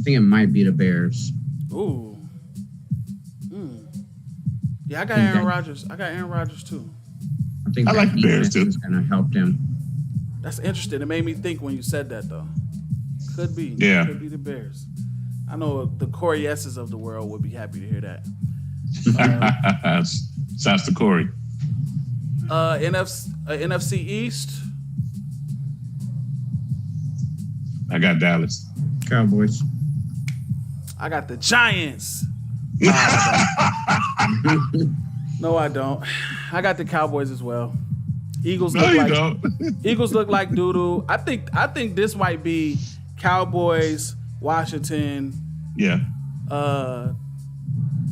be the Bears. Ooh. Yeah, I got think Aaron that- Rodgers. I got Aaron Rodgers too. I think I that like the Bears, defense too. is going to help them. That's interesting. It made me think when you said that though. Could be. Yeah. Could be the Bears. I know the Corey S's of the world would be happy to hear that. Shouts to Corey. NFC East. I got Dallas. Cowboys. I got the Giants. No, I don't. I got the Cowboys as well. Eagles No, look you like don't. Eagles look like doo-doo. I think this might be Cowboys, Washington, Yeah.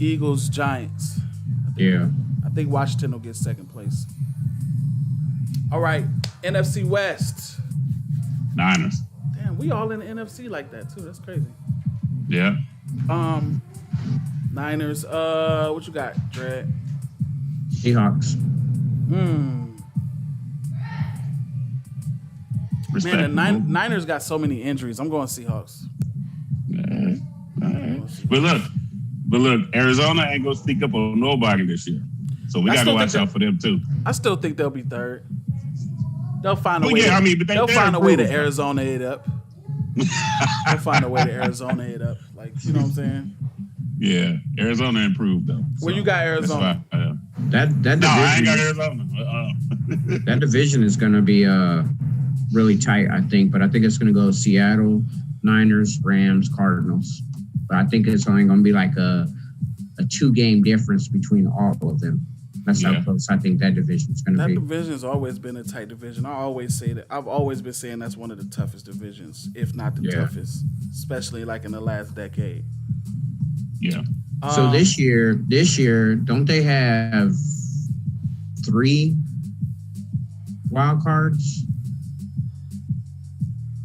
Eagles, Giants. Yeah. I think Washington will get second place. All right, NFC West. Niners. Damn, we all in the NFC like that too. That's crazy. Yeah. Niners. What you got, Dred? Seahawks. Respectable. Man, the Niners got so many injuries. I'm going Seahawks. All right. But look, Arizona ain't gonna sneak up on nobody this year. So we I gotta still watch think out for them too. I still think they'll be third. They'll find a Well, way. yeah, I mean, but they'll they're find a way to improved. Arizona it up. They'll find a way to Arizona it up. Like, you know what I'm saying? Yeah. Arizona improved though. Where you got That's Arizona? why, That no, I ain't got division, Arizona. that division is going to be really tight, I think. But I think it's going to go Seattle, Niners, Rams, Cardinals. But I think it's only going to be like a 2-game difference between all of them. That's how Yeah. close I think that division is going to That be. division's always been a tight division. I always say that. I've always been saying that's one of the toughest divisions, if not the Yeah. toughest, especially like in the last decade. Yeah. So this year, don't they have 3 wild cards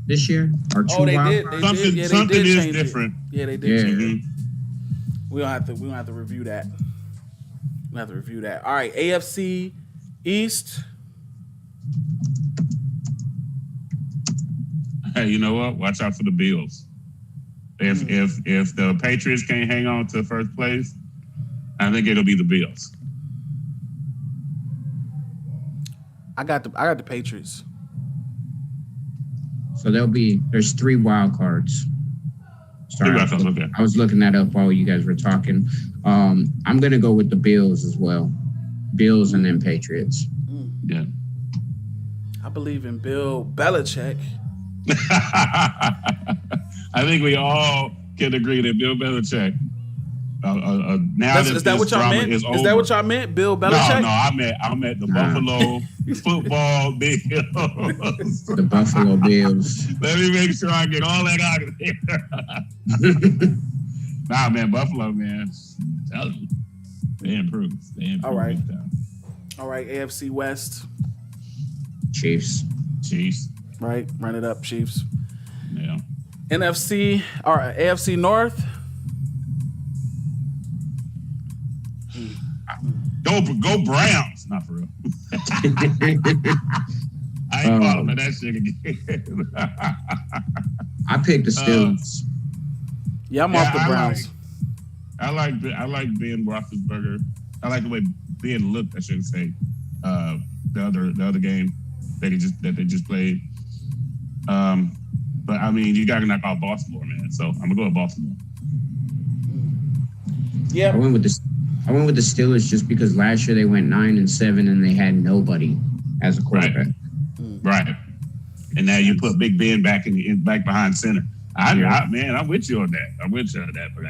this year, or 2 they wild did. cards? They Something- did. Yeah, they something did is change different. It. Yeah, they did Yeah. change it. Mhm. We don't have to review that. We have to review that. All right, AFC East. Hey, you know what? Watch out for the Bills. If the Patriots can't hang on to first place, I think it'll be the Bills. I got the Patriots. So there's 3 wild cards. Sorry, Three wild cards, okay. I was looking that up while you guys were talking. I'm gonna go with the Bills as well. Bills and then Patriots. Yeah. I believe in Bill Belichick. I think we all can agree that Bill Belichick. Now is that what y'all meant? Is that what y'all meant, Bill Belichick? No, I meant the Buffalo football Bills. The Buffalo Bills. Let me make sure I get all that out of there. Nah, man, Buffalo, man. They improved. All right. AFC West. Chiefs. Right, run it up, Chiefs. Yeah. NFC or AFC North. Go Browns. Not for real. I ain't falling for that shit again. I picked the Steelers. Yeah, I'm off the Browns. I like Ben Roethlisberger. I like the way Ben looked. I should say the other game that they just played. But I mean, you got to knock out Baltimore, man. So I'm gonna go with Baltimore. Yeah, I went with the Steelers just because last year they went 9-7 and they had nobody as a quarterback. Right. And now you put Big Ben back behind center. I'm with you on that. But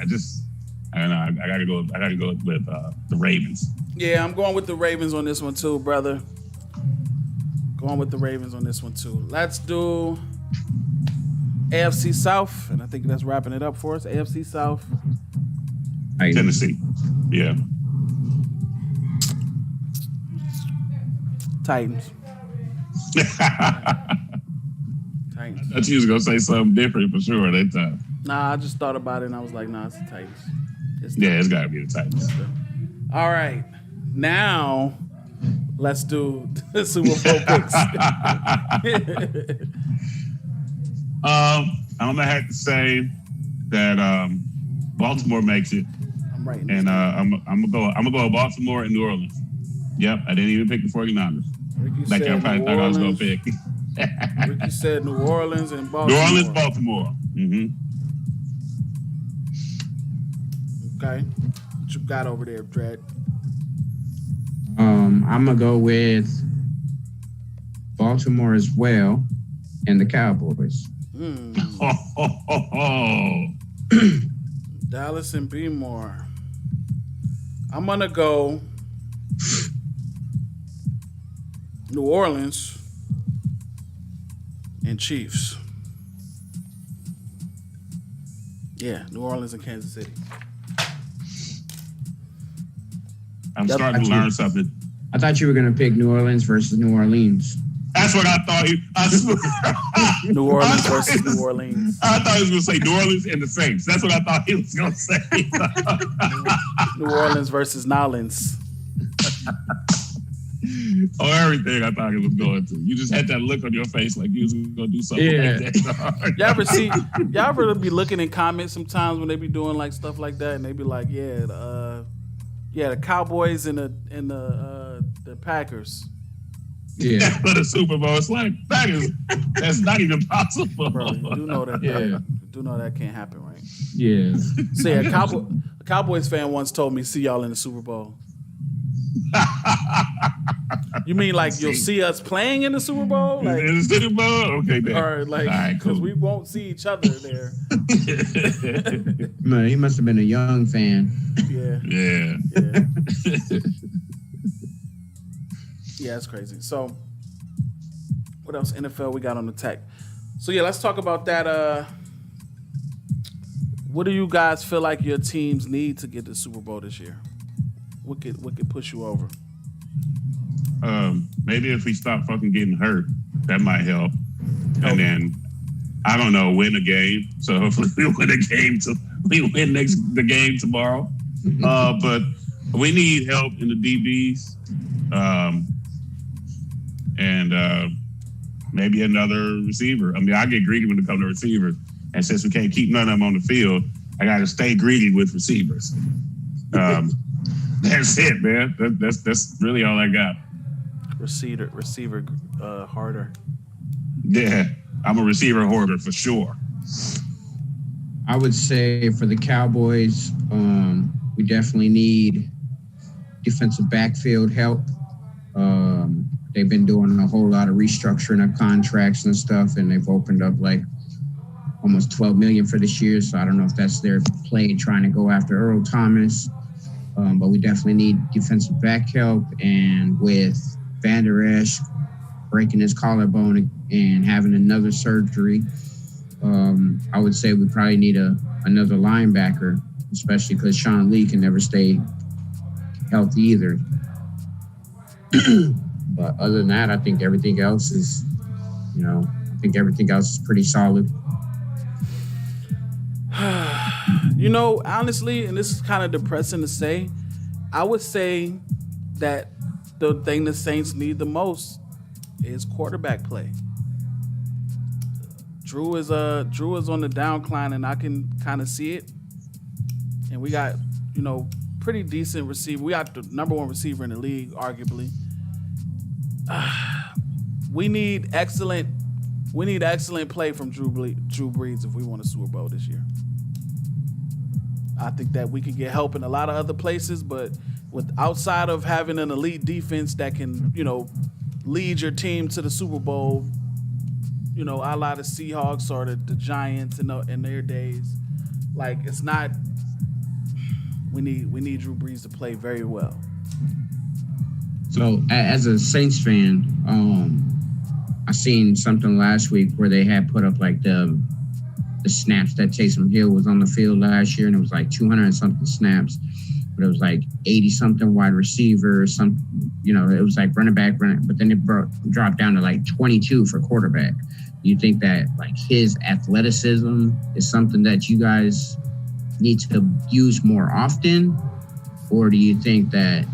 I don't know. I gotta go with the Ravens. Yeah, I'm going with the Ravens on this one too, brother. Let's do AFC South, and I think that's wrapping it up for us. AFC South. Tennessee. Yeah. Titans. I thought you was gonna say something different for sure that time. Nah, I just thought about it and I was like, nah, it's the Titans. It's gotta be the Titans. All right. Now let's do the Super Bowl picks. I'm gonna have to say that Baltimore makes it. I'm right. And I'm gonna go with Baltimore and New Orleans. Yep, I didn't even pick the 49ers. Like I probably thought I was gonna pick. Ricky said New Orleans and Baltimore. New Orleans, Baltimore. Mm-hmm. Okay. What you got over there, Brad? I'm gonna go with Baltimore as well and the Cowboys. Dallas and B-More. I'm gonna go New Orleans and Chiefs. Yeah, New Orleans and Kansas City. I'm starting to learn something. I thought you were going to pick New Orleans versus New Orleans. That's what I thought. New Orleans versus New Orleans. I thought he was going to say New Orleans and the Saints. That's what I thought he was going to say. New Orleans versus Nolans. Everything I thought he was going to. You just had that look on your face like you was going to do something like that. Y'all ever be looking in comments sometimes when they be doing like stuff like that and they be like, the Cowboys and the Packers. Yeah, for the Super Bowl, it's like that's not even possible. Bro, you do know that. Yeah. You do know that can't happen, right? Yeah. See, a Cowboys fan once told me, "See y'all in the Super Bowl." You mean like you'll see us playing in the Super Bowl? Like, in the Super Bowl? Okay, then. Or like, because we won't see each other there. Man, he must have been a young fan. Yeah. Yeah, it's crazy. So, what else? NFL we got on the tech. So yeah, let's talk about that. What do you guys feel like your teams need to get the Super Bowl this year? What could push you over? Maybe if we stop fucking getting hurt, that might help. And then I don't know, win a game. So hopefully we win a game. We win the game tomorrow. But we need help in the DBs. And maybe another receiver. I mean, I get greedy when it comes to receivers. And since we can't keep none of them on the field, I got to stay greedy with receivers. That's it, man. That's really all I got. Receiver harder. Yeah, I'm a receiver hoarder for sure. I would say for the Cowboys, we definitely need defensive backfield help. They've been doing a whole lot of restructuring of contracts and stuff, and they've opened up like almost $12 million for this year. So I don't know if that's their play trying to go after Earl Thomas. But we definitely need defensive back help. And with Van Der Esch breaking his collarbone and having another surgery, I would say we probably need another linebacker, especially because Sean Lee can never stay healthy either. But other than that, I think everything else is, pretty solid. Honestly, and this is kind of depressing to say, I would say that the thing the Saints need the most is quarterback play. Drew is on the downcline, and I can kind of see it. And we got, pretty decent receiver. We got the number one receiver in the league, arguably. We need excellent play from Drew Brees if we want a Super Bowl this year. I think that we could get help in a lot of other places, but outside of having an elite defense that can, lead your team to the Super Bowl, a la the Seahawks or the Giants in their days, like it's not. We need Drew Brees to play very well. So as a Saints fan, I seen something last week where they had put up like the snaps that Taysom Hill was on the field last year, and it was like 200 and something snaps, but it was like 80 something wide receiver, it was like running back, but then it dropped down to like 22 for quarterback. Do you think that like his athleticism is something that you guys need to use more often, or do you think that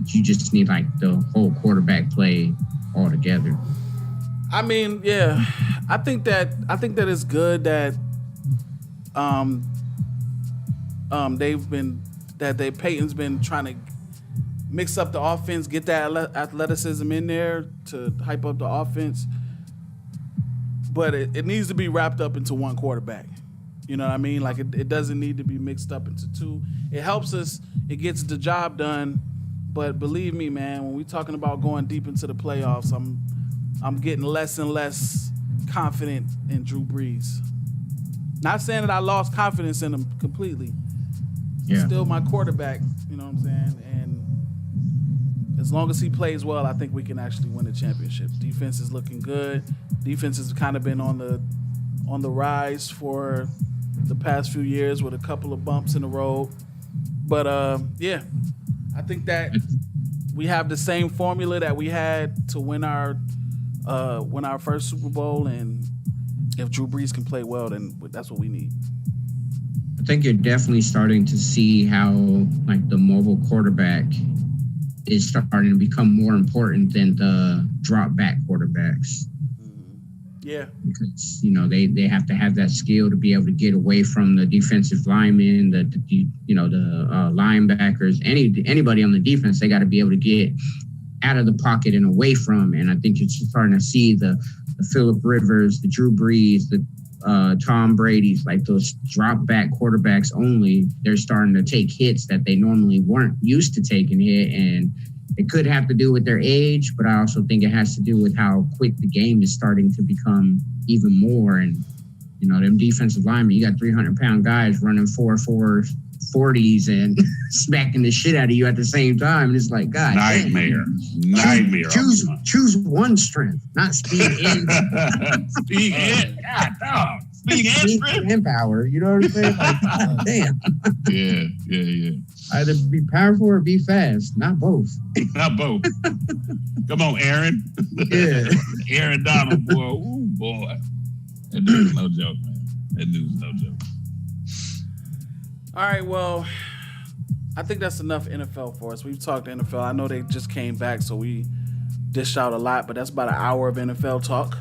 you just need like the whole quarterback play altogether? I mean, yeah, I think that it's good that Peyton's been trying to mix up the offense, get that athleticism in there to hype up the offense, but it needs to be wrapped up into one quarterback. You know what I mean? Like it doesn't need to be mixed up into two. It helps us. It gets the job done. But believe me, man, when we're talking about going deep into the playoffs, I'm getting less and less confident in Drew Brees. Not saying that I lost confidence in him completely. He's still my quarterback, you know what I'm saying? And as long as he plays well, I think we can actually win the championship. Defense is looking good. Defense has kind of been on the rise for the past few years with a couple of bumps in the road. But I think that we have the same formula that we had to win our first Super Bowl, and if Drew Brees can play well, then that's what we need. I think you're definitely starting to see how like the mobile quarterback is starting to become more important than the drop back quarterbacks. Yeah, because they have to have that skill to be able to get away from the defensive linemen, the linebackers, anybody on the defense. They got to be able to get out of the pocket and away from. And I think you're starting to see the Phillip Rivers, the Drew Brees, the Tom Brady's, like those drop back quarterbacks only. They're starting to take hits that they normally weren't used to taking hit, and it could have to do with their age, but I also think it has to do with how quick the game is starting to become even more. And, them defensive linemen, you got 300-pound guys running 4.4 40s and smacking the shit out of you at the same time. And it's like, God, nightmare. Choose one strength, not speed and speed and God, speed and strength and power. You know what I'm saying? Like, God, damn. Yeah. Either be powerful or be fast. Not both. Not both. Come on, Aaron. Yeah. Aaron Donald, boy. Ooh, boy. That dude's no joke, man. That dude's no joke. All right, well, I think that's enough NFL for us. We've talked NFL. I know they just came back, so we dished out a lot, but that's about an hour of NFL talk.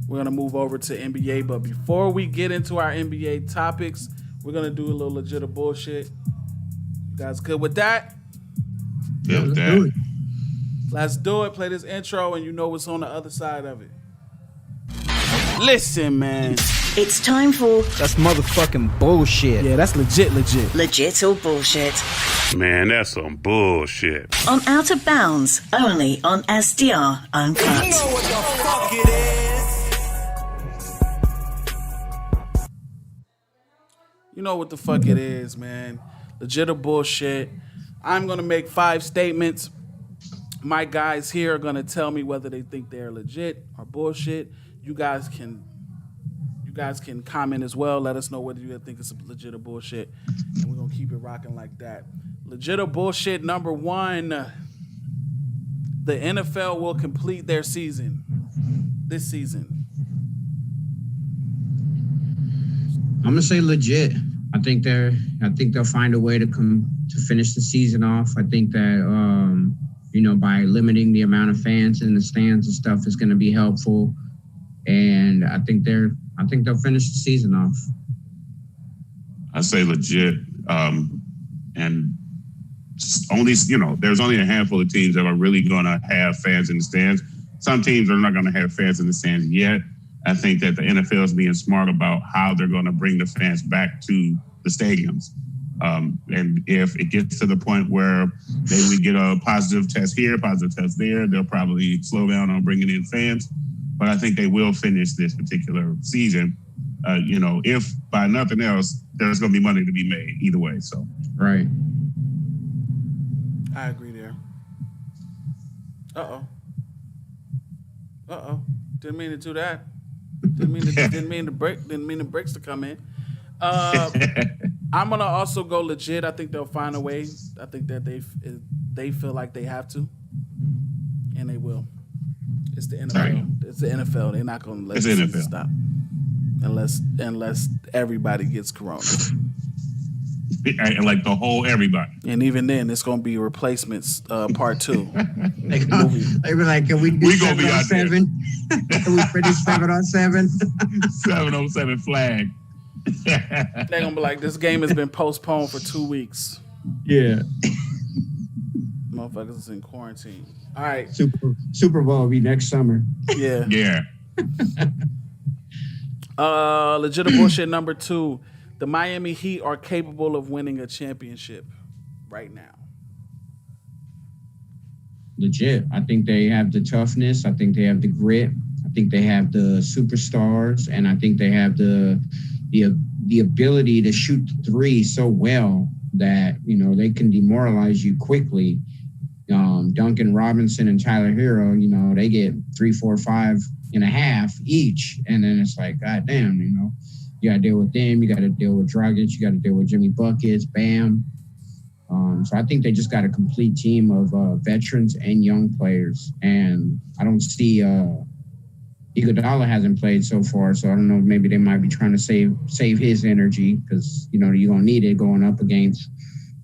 We're going to move over to NBA, but before we get into our NBA topics, we're going to do a little legit or bullshit. You guys good with that? Yeah, with that. Let's do it. Play this intro, and you know what's on the other side of it. Listen, man. It's time for... That's motherfucking bullshit. Yeah, that's legit. Legit or bullshit. Man, that's some bullshit. On Out of Bounds, only on SDR Uncut. You know what the fuck it is. You know what the fuck it is, man. Legit or bullshit. I'm going to make 5 statements. My guys here are going to tell me whether they think they're legit or bullshit. You guys can comment as well. Let us know whether you think it's legit or bullshit. And we're going to keep it rocking like that. Legit or bullshit number 1. The NFL will complete their season this season. I'm gonna say legit. I think they'll find a way to finish the season off. I think that by limiting the amount of fans in the stands and stuff is going to be helpful. And I think they'll finish the season off. I say legit. And only, there's only a handful of teams that are really going to have fans in the stands. Some teams are not going to have fans in the stands yet. I think that the NFL is being smart about how they're going to bring the fans back to the stadiums. And if it gets to the point where we get a positive test here, positive test there, they'll probably slow down on bringing in fans. But I think they will finish this particular season. If by nothing else, there's going to be money to be made either way. So right. I agree there. Uh-oh. Didn't mean to do that. Didn't mean the brakes to come in. I'm gonna also go legit. I think they'll find a way. I think that they feel like they have to, and they will. It's the NFL. Right. It's the NFL. They're not gonna let It's the the season NFL. stop unless everybody gets corona. And like the whole everybody. And even then, it's gonna be replacements part 2. They be like, can we do We gonna be out there. 7-on-7? Can we finish 7-on-7? 707 flag. They're gonna be like, this game has been postponed for 2 weeks. Yeah. Motherfuckers is in quarantine. All right. Super Bowl will be next summer. Yeah. Yeah. Legit or bullshit number 2. The Miami Heat are capable of winning a championship right now. Legit. I think they have the toughness. I think they have the grit. I think they have the superstars, and I think they have the ability to shoot the 3 so well that they can demoralize you quickly. Duncan Robinson and Tyler Hero, they get 3, 4, 5 and a half each, and then it's like, God damn, you got to deal with them. You got to deal with Dragic. You got to deal with Jimmy Buckets, Bam. So I think they just got a complete team of veterans and young players. And I don't see Iguodala hasn't played so far, so I don't know. Maybe they might be trying to save his energy because you're gonna need it going up against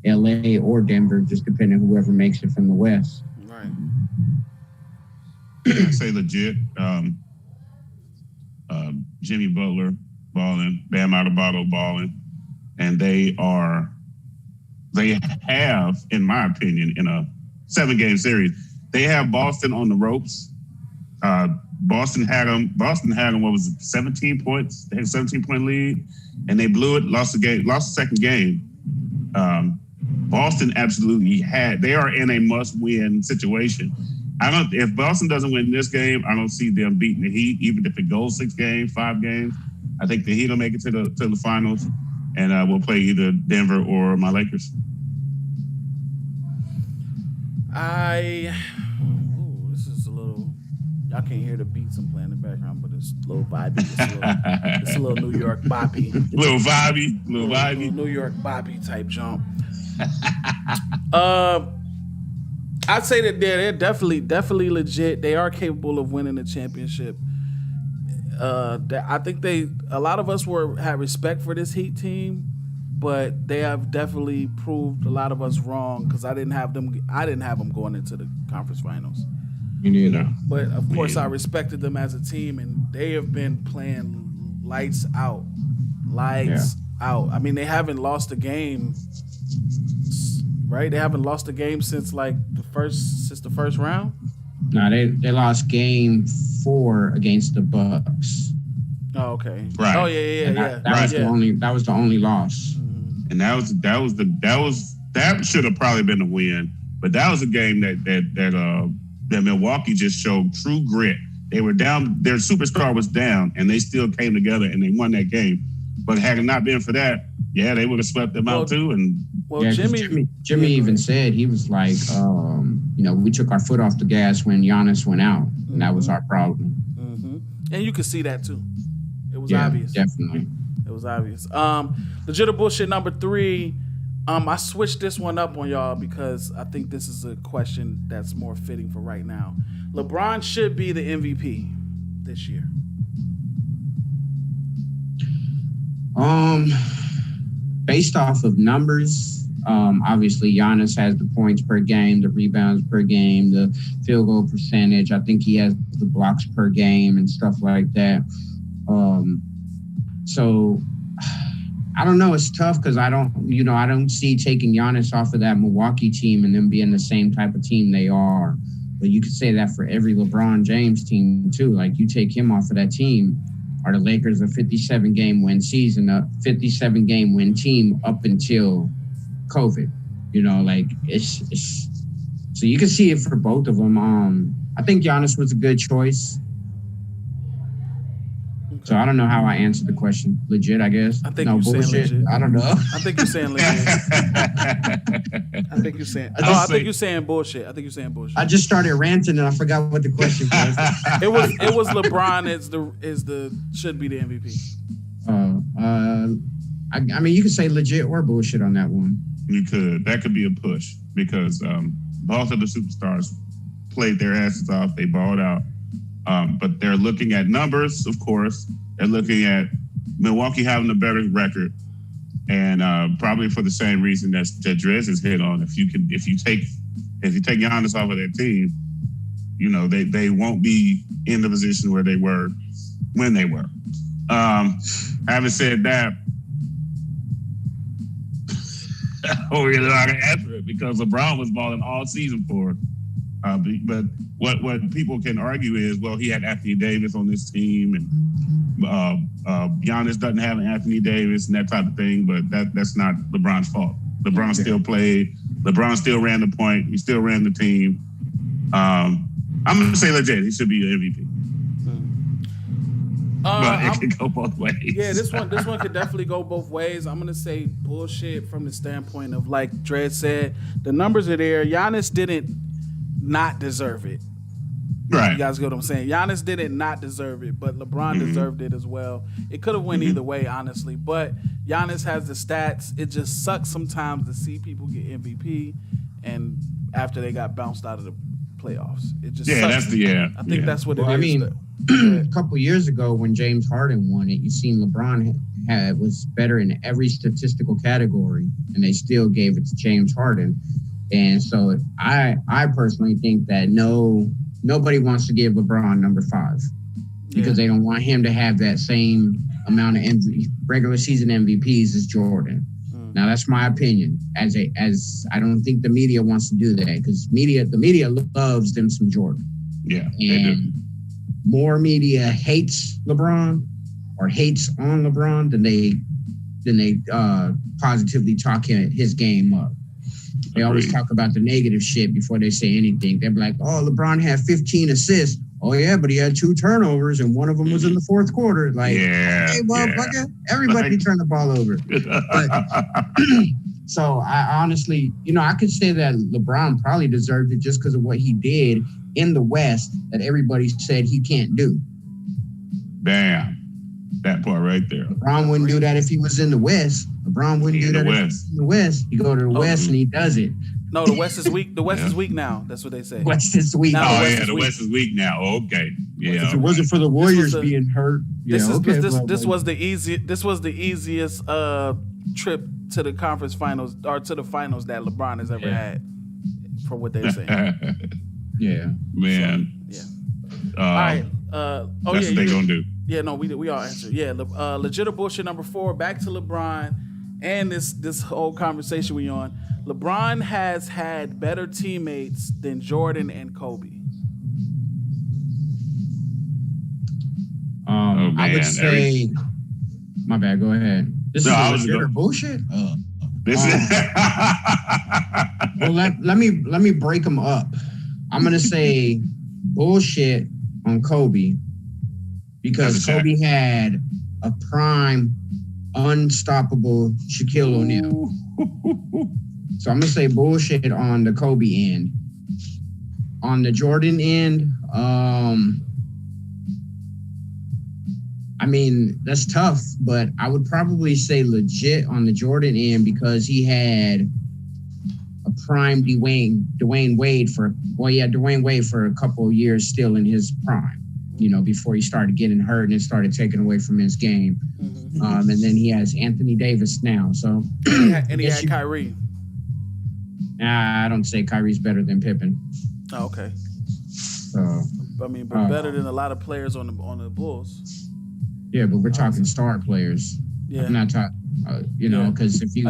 LA or Denver, just depending on whoever makes it from the West. Right. I say legit. Jimmy Butler balling, Bam Adebayo balling, and they have, in my opinion, in a 7-game series, they have Boston on the ropes. Boston had them. What was it? 17 points. They had a 17-point lead, and they blew it. Lost the second game. Boston absolutely they are in a must-win situation. If Boston doesn't win this game, I don't see them beating the Heat, even if it goes 6 games, 5 games. I think the Heat will make it to the finals, and we'll play either Denver or my Lakers. This is a little. Y'all can't hear the beats I'm playing in the background, but it's a little vibey. It's a little New York boppy. Little vibey. Little New York boppy type jump. I'd say that they're definitely legit. They are capable of winning the championship. I think a lot of us had respect for this Heat team, but they have definitely proved a lot of us wrong because I didn't have them going into the conference finals. Me neither. But of course, I respected them as a team, and they have been playing lights out. I mean, they haven't lost a game, right? They haven't lost a game since the first round. No, they lost game 4 against the Bucks. Oh, okay. Right. Oh, yeah. That was the only loss. And that should have probably been a win. But that was a game that Milwaukee just showed true grit. They were down, their superstar was down, and they still came together and they won that game. But had it not been for that, Yeah, they would have swept them out too. And Well, Yeah, 'cause Jimmy even said, he was like, we took our foot off the gas when Giannis went out, and that was our problem. And you could see that too. It was Yeah, obvious. definitely. It was obvious. Legit or bullshit number 3. I switched this one up on y'all because I think this is a question that's more fitting for right now. LeBron should be the MVP this year. Based off of numbers, obviously Giannis has the points per game, the rebounds per game, the field goal percentage. I think he has the blocks per game and stuff like that. So I don't know. It's tough because I don't see taking Giannis off of that Milwaukee team and them being the same type of team they are. But you could say that for every LeBron James team too. Like you take him off of that team, are the Lakers a 57-game win season, a 57-game win team up until COVID? It's so you can see it for both of them. I think Giannis was a good choice. So I don't know how I answered the question. Legit, I guess. I think you're saying legit. I don't know. I think you're saying legit. I think you're saying. I think you're saying bullshit. I just started ranting and I forgot what the question was. It was LeBron is the should be the MVP. I mean, you could say legit or bullshit on that one. you could. That could be a push because both of the superstars played their asses off. They balled out. But they're looking at numbers, of course. They're looking at Milwaukee having a better record, and probably for the same reason that Drez has hit on. If you take Giannis off of their team, you know they won't be in the position where they were when they were. Having said that, I don't really know how to answer it because LeBron was balling all season for it. But what people can argue is, well, he had Anthony Davis on this team, and Giannis doesn't have an Anthony Davis and that type of thing. But that's not LeBron's fault. LeBron still played. LeBron still ran the point. He still ran the team. I'm going to say legit. He should be the MVP. But it could go both ways. Yeah, this one could definitely go both ways. I'm gonna say bullshit from the standpoint of, like Dredd said, the numbers are there. Giannis didn't not deserve it. Right. You guys get what I'm saying? Giannis didn't not deserve it, but LeBron deserved it as well. It could have went either way, honestly. But Giannis has the stats. It just sucks sometimes to see people get MVP and after they got bounced out of the playoffs. It just sucks. I think that's what it is. I mean, a couple years ago when James Harden won it, you seen LeBron was better in every statistical category, and they still gave it to James Harden. And so I personally think that nobody wants to give LeBron number 5 because they don't want him to have that same amount of regular season MVPs as Jordan. Now that's my opinion. As I don't think the media wants to do that because the media loves them some Jordan. Yeah, and more media hates LeBron or hates on LeBron than they positively talk his game up. They always talk about the negative shit before they say anything. They're like, "Oh, LeBron had 15 assists. Oh yeah, but he had 2 turnovers and one of them was in the fourth quarter." Like, hey, motherfucker, everybody turn the ball over. So I honestly, I could say that LeBron probably deserved it just because of what he did in the West that everybody said he can't do. Damn. That part right there. LeBron wouldn't do that if he was in the West. LeBron wouldn't do that if he was in the West. You go to the West and he does it. No, the West is weak. The West is weak now. That's what they say. West is weak. The West is weak now. Okay. Yeah. If it wasn't for the Warriors being hurt, this was the easiest trip to the conference finals or to the finals that LeBron has ever had, from what they're saying. Yeah, man. So, all right. That's what they gonna do. Yeah, no, we all answered. Yeah, legit or bullshit number 4. Back to LeBron and this whole conversation we on. LeBron has had better teammates than Jordan and Kobe. I would say, my bad. Go ahead. This is legit or bullshit. This is. Well, let me break them up. I'm gonna say bullshit on Kobe because Kobe had a prime unstoppable Shaquille O'Neal. So I'm gonna say bullshit on the Kobe end. On the Jordan end, I mean, that's tough, but I would probably say legit on the Jordan end because he had a prime Dwayne Wade for a couple of years still in his prime, before he started getting hurt and it started taking away from his game. And then he has Anthony Davis now. So and he had Kyrie. I don't say Kyrie's better than Pippen. Oh, okay. So, but better than a lot of players on the Bulls. Yeah, but we're talking star players. Yeah. I'm not talking, because if you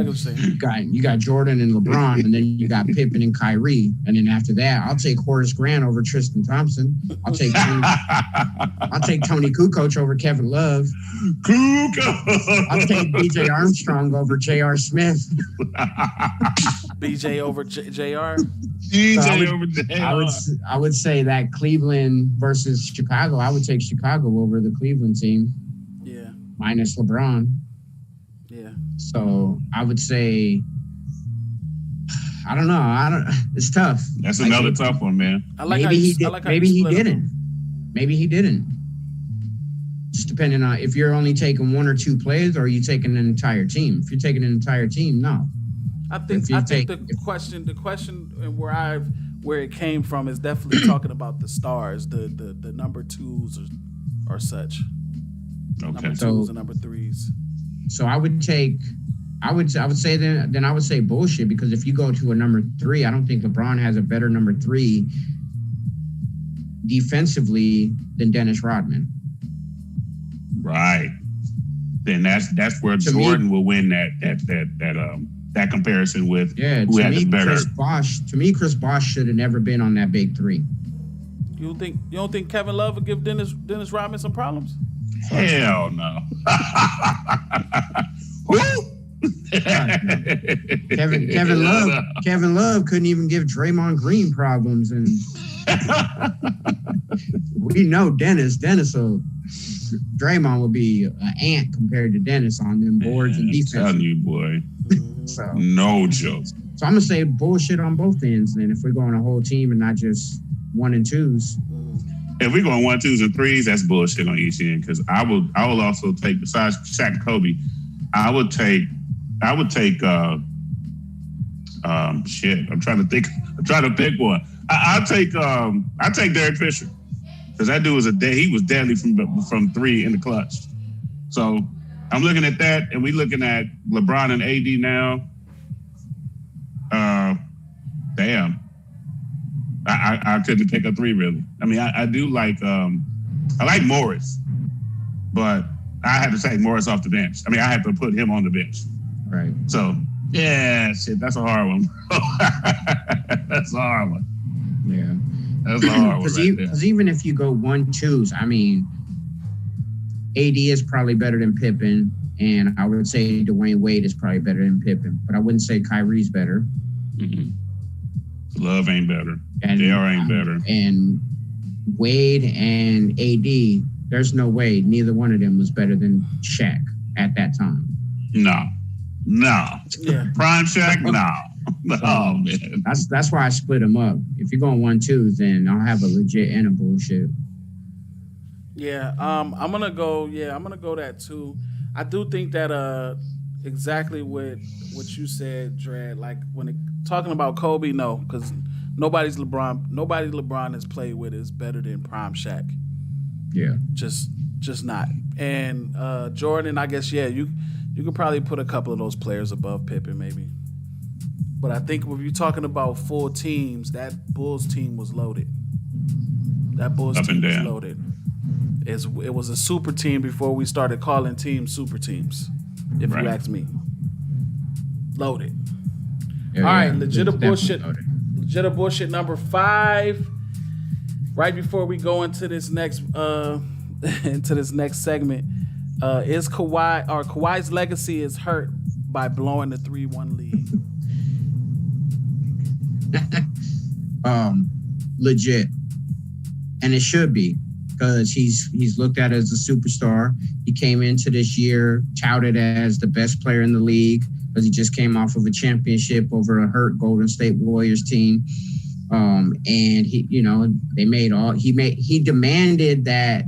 got Jordan and LeBron, and then you got Pippen and Kyrie, and then after that, I'll take Horace Grant over Tristan Thompson. I'll take Tony Kukoc over Kevin Love. I'll take BJ Armstrong over J.R. Smith. BJ over J.R. I would say that Cleveland versus Chicago. I would take Chicago over the Cleveland team. Yeah. Minus LeBron. Yeah. So I would say, I don't know. It's tough. That's another tough one, man. Maybe he didn't. Maybe he didn't. Just depending on if you're only taking one or two players, or are you taking an entire team. If you're taking an entire team, no. I think the question and where it came from is definitely talking about the stars, the number twos or such. Okay. Number twos and number threes. So I would say bullshit, because if you go to a number three, I don't think LeBron has a better number three defensively than Dennis Rodman. Right. Then that's where Jordan will win that comparison with who has a better. To me, Chris Bosh should have never been on that big three. You don't think Kevin Love would give Dennis Rodman some problems? Hell no. Kevin Love couldn't even give Draymond Green problems, and we know Draymond will be an ant compared to Dennis on them boards and defense. I'm telling you, boy. So, no joke. So I'm gonna say bullshit on both ends. Then if we're going a whole team and not just one and twos. If we're going 1, 2s, and 3s, that's bullshit on each end. Because I will also take, besides Shaq and Kobe, I would take shit. I'm trying to pick one. I take Derek Fisher, because that dude he was deadly from three in the clutch. So I'm looking at that, and we looking at LeBron and AD now. Damn. I couldn't pick a three, really. I mean, I do like I like Morris, but I had to take Morris off the bench. I mean, I had to put him on the bench. Right. So yeah, shit, that's a hard one. That's a hard one. Yeah, that's a hard one. Because even if you go 1-2s, I mean, AD is probably better than Pippen, and I would say Dwayne Wade is probably better than Pippen, but I wouldn't say Kyrie's better. Mm-hmm. Love ain't better. And JR ain't better. And Wade and AD, there's no way neither one of them was better than Shaq at that time. No. Yeah. Prime Shaq, no. Oh man. That's why I split them up. If you're going 1-2s, then I'll have a legit and a bullshit. Yeah. I'm gonna go that too. I do think that exactly what you said, Dredd. Like when talking about Kobe, no, because nobody LeBron has played with is better than Prime Shaq. Yeah, just not. And Jordan, I guess, yeah, you could probably put a couple of those players above Pippen, maybe. But I think when you're talking about full teams, that Bulls team was loaded. That Bulls team was loaded. It was a super team before we started calling teams super teams, if you ask me. Loaded. Yeah, all right, legit or bullshit number 5. Right before we go into this next segment, is Kawhi's legacy is hurt by blowing the 3-1 lead? Legit, and it should be. because he's looked at as a superstar. He came into this year touted as the best player in the league because he just came off of a championship over a hurt Golden State Warriors team. And he demanded that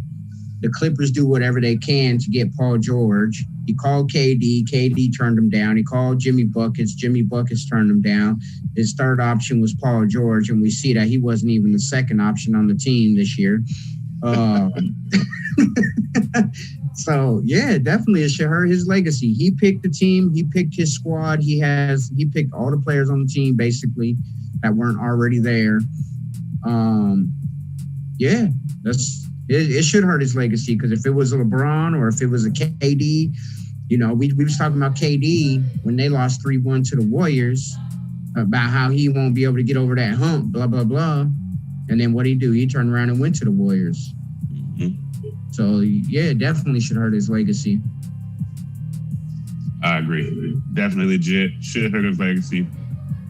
the Clippers do whatever they can to get Paul George. He called KD. KD turned him down. He called Jimmy Buckets. Jimmy Buckets turned him down. His third option was Paul George, and we see that he wasn't even the second option on the team this year. So yeah, definitely it should hurt his legacy. He picked the team. He picked his squad. He picked all the players on the team basically that weren't already there. Yeah, it should hurt his legacy because if it was a LeBron or if it was a KD, you know, we was talking about KD when they lost 3-1 to the Warriors about how he won't be able to get over that hump, blah, blah, blah. And then what'd he do? He turned around and went to the Warriors. Mm-hmm. So, yeah, it definitely should hurt his legacy. I agree. Definitely legit. Should hurt his legacy.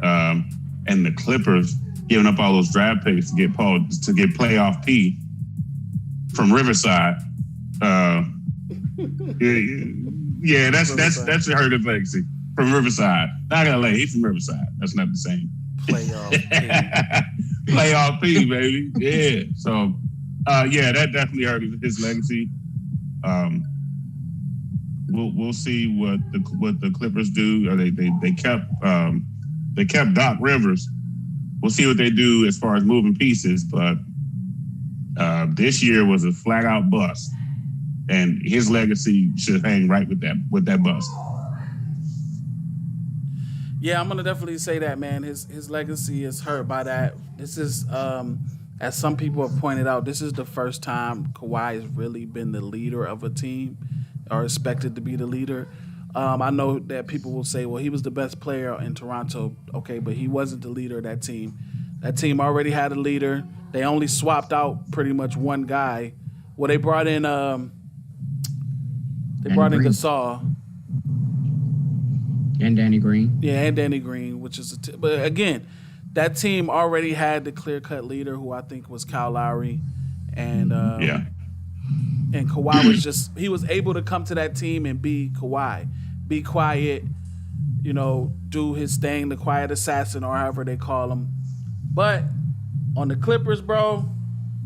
And the Clippers giving up all those draft picks to get playoff P from Riverside. Yeah, that's hurt his legacy from Riverside. Not LA. He's from Riverside. That's not the same. Playoff P, baby. Yeah. So, yeah, that definitely hurt his legacy. We'll see what the Clippers do. Or they kept Doc Rivers. We'll see what they do as far as moving pieces, but this year was a flat out bust, and his legacy should hang right with that bust. Yeah, I'm gonna definitely say that, man. His legacy is hurt by that. This is, as some people have pointed out, this is the first time Kawhi has really been the leader of a team, or expected to be the leader. I know that people will say, well, he was the best player in Toronto. Okay, but he wasn't the leader of that team. That team already had a leader. They only swapped out pretty much one guy. Well, they brought in Gasol. And Danny Green. Yeah, and Danny Green, which is but again, that team already had the clear-cut leader who I think was Kyle Lowry. And and Kawhi he was able to come to that team and be Kawhi. Be quiet, you know, do his thing, the quiet assassin or however they call him. But on the Clippers, bro,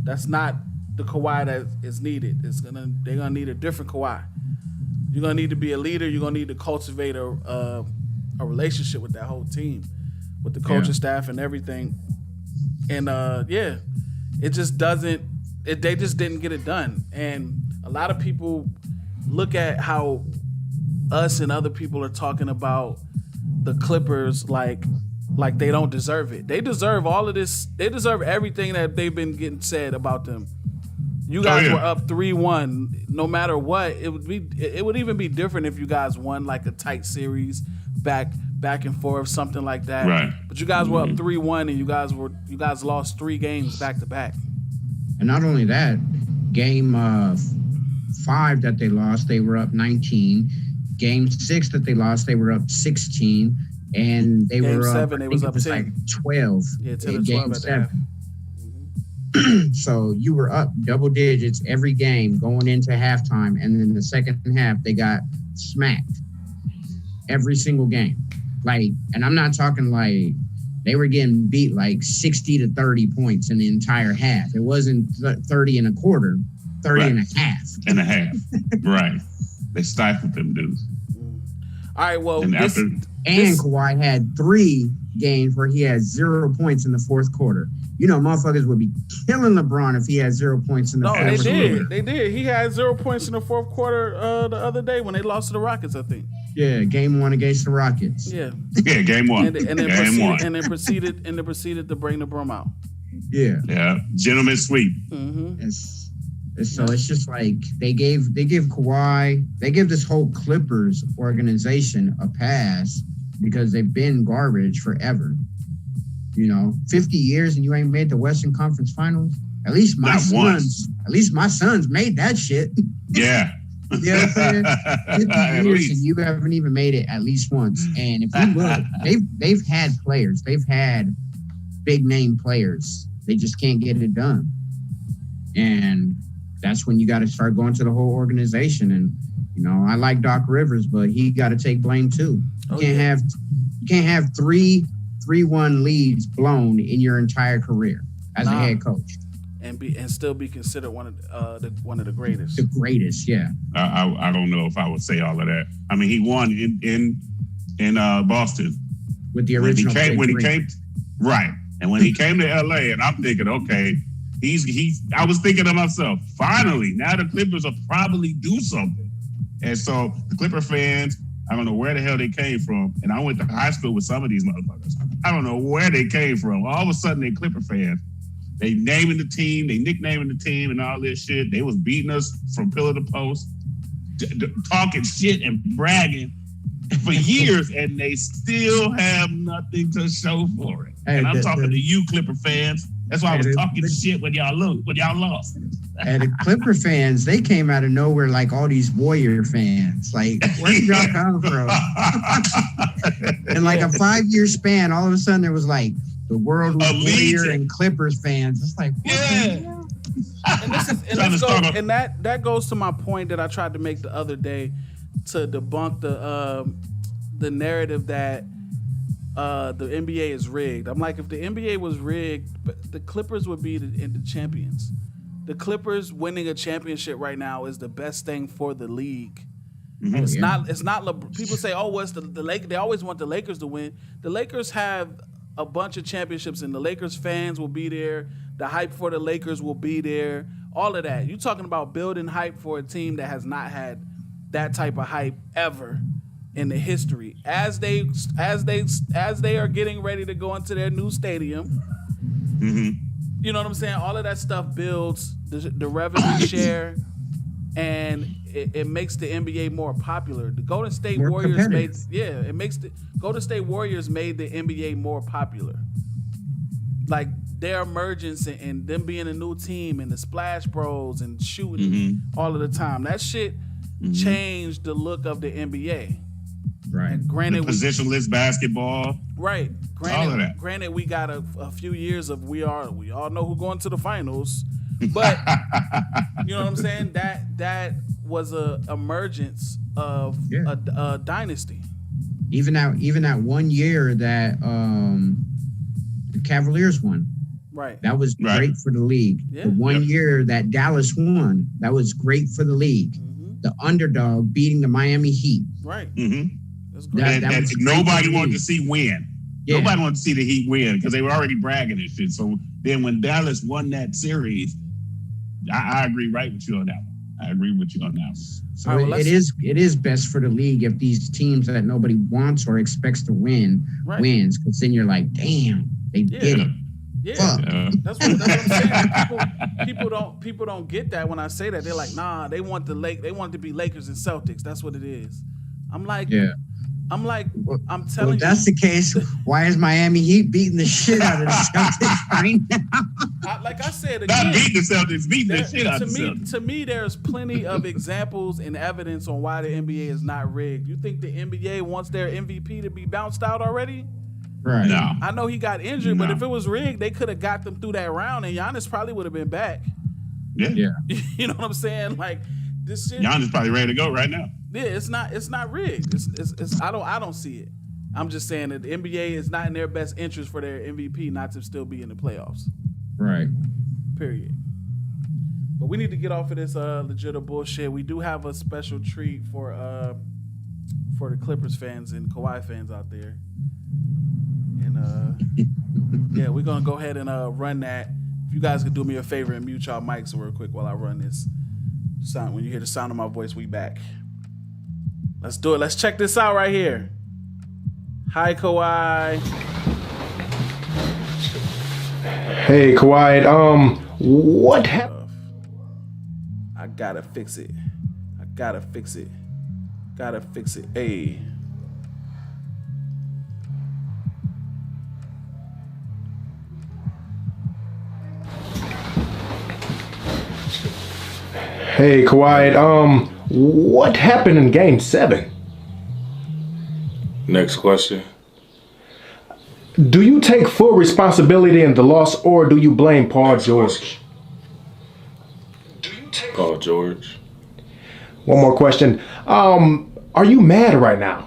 that's not the Kawhi that is needed. They're gonna need a different Kawhi. You're gonna need to be a leader. You're gonna need to cultivate a relationship with that whole team, with the coaching staff and everything. And it just doesn't. They just didn't get it done. And a lot of people look at how us and other people are talking about the Clippers like they don't deserve it. They deserve all of this. They deserve everything that they've been getting said about them. You guys were up 3-1. No matter what, it would even be different if you guys won like a tight series back and forth, something like that. Right. But you guys were up 3-1 and you guys lost 3 games back to back. And not only that, game 5 that they lost, they were up 19. Game 6 that they lost, they were up 16. And they game were 7, they was up 10. Like 12. Yeah, 10 or 12 game at 7. So you were up double digits every game going into halftime. And then the second half, they got smacked every single game. Like, and I'm not talking like they were getting beat like 60 to 30 points in the entire half. It wasn't 30 and a quarter, 30 and a half. And a half. Right. They stifled them dudes. All right, well, Kawhi had 3 games where he had 0 points in the fourth quarter. You know, motherfuckers would be killing LeBron if he had 0 points in the fourth quarter. No, they did. He had 0 points in the fourth quarter the other day when they lost to the Rockets, I think. Yeah, game 1 against the Rockets. Yeah. Yeah, game 1. And then proceeded to bring the broom out. Yeah. Yeah. Gentleman sweep. Mm-hmm. So it's just like they give Kawhi, they give this whole Clippers organization a pass because they've been garbage forever. You know, 50 years and you ain't made the Western Conference Finals. At least my sons made that shit. Yeah. You know what I'm saying? 50 years and you haven't even made it at least once. And if you look, they've had players, they've had big name players. They just can't get it done. And that's when you got to start going to the whole organization. And I like Doc Rivers, but he got to take blame too. You can't have 3-1 leads blown in your entire career as a head coach, and still be considered one of the greatest. The greatest, yeah. I don't know if I would say all of that. I mean, he won in Boston with the original. When he came, right, and when he came to LA, and I'm thinking, okay, he's. I was thinking to myself, finally, now the Clippers will probably do something. And so the Clipper fans, I don't know where the hell they came from. And I went to high school with some of these motherfuckers. I don't know where they came from. All of a sudden, they Clipper fans. They naming the team, they nicknaming the team and all this shit. They was beating us from pillar to post, talking shit and bragging for years, and they still have nothing to show for it. And I'm talking to you, Clipper fans. That's why I was talking shit when y'all lost. And the Clipper fans, they came out of nowhere like all these Warrior fans. Like, where did y'all come from? In like a 5-year span, all of a sudden there was like the world was Warrior and Clippers fans. It's like, and that goes to my point that I tried to make the other day to debunk the narrative that the NBA is rigged. I'm like, if the NBA was rigged, the Clippers would be the champions. The Clippers winning a championship right now is the best thing for the league. It's not. People say, "Oh, what's the Lakers?" They always want the Lakers to win. The Lakers have a bunch of championships, and the Lakers fans will be there. The hype for the Lakers will be there. All of that. You're talking about building hype for a team that has not had that type of hype ever in the history. As they are getting ready to go into their new stadium. You know what I'm saying? All of that stuff builds the revenue share, and it makes the NBA more popular. The Golden State Warriors made Golden State Warriors made the NBA more popular. Like their emergence and them being a new team and the Splash Bros and shooting all of the time. That shit changed the look of the NBA. Right. And granted, the positionless basketball. Right. Granted, all of that. Granted, we got a few years of we all know who's going to the finals, but you know what I'm saying? That was a emergence of a dynasty. Even that 1 year that the Cavaliers won. Right. That was great for the league. Yeah. The 1 year that Dallas won, that was great for the league. The underdog beating the Miami Heat. Right. That's great. That nobody wanted to see win. Yeah. Nobody wanted to see the Heat win because they were already bragging and shit. So then when Dallas won that series, I agree right with you on that one. I agree with you on that one. So it is best for the league if these teams that nobody wants or expects to win wins, because then you're like, damn, they did it. Yeah, that's what I'm saying. People don't get that when I say that. They're like, nah, they want it to be Lakers and Celtics. That's what it is. I'm like, I'm telling you. If that's the case, why is Miami Heat beating the shit out of the Celtics right now? Like I said again, not beating the Celtics, beating the shit out of the Celtics. To me, there's plenty of examples and evidence on why the NBA is not rigged. You think the NBA wants their MVP to be bounced out already? Right. No. I know he got injured, but if it was rigged, they could have got them through that round, and Giannis probably would have been back. Yeah. You know what I'm saying? Like this shit. Giannis probably ready to go right now. Yeah, it's not rigged. It's I don't see it. I'm just saying that the NBA is not in their best interest for their MVP not to still be in the playoffs. Right. Period. But we need to get off of this legit or bullshit. We do have a special treat for the Clippers fans and Kawhi fans out there. And yeah, we're gonna go ahead and run that. If you guys could do me a favor and mute y'all mics real quick while I run this sound. When you hear the sound of my voice, we back. Let's do it. Let's check this out right here. Hi, Kawhi. Hey, Kawhi. What happened? I gotta fix it. Gotta fix it. Hey. Hey, Kawhi. What happened in Game 7? Next question. Do you take full responsibility in the loss, or do you blame Paul George? Paul George. One more question. Are you mad right now?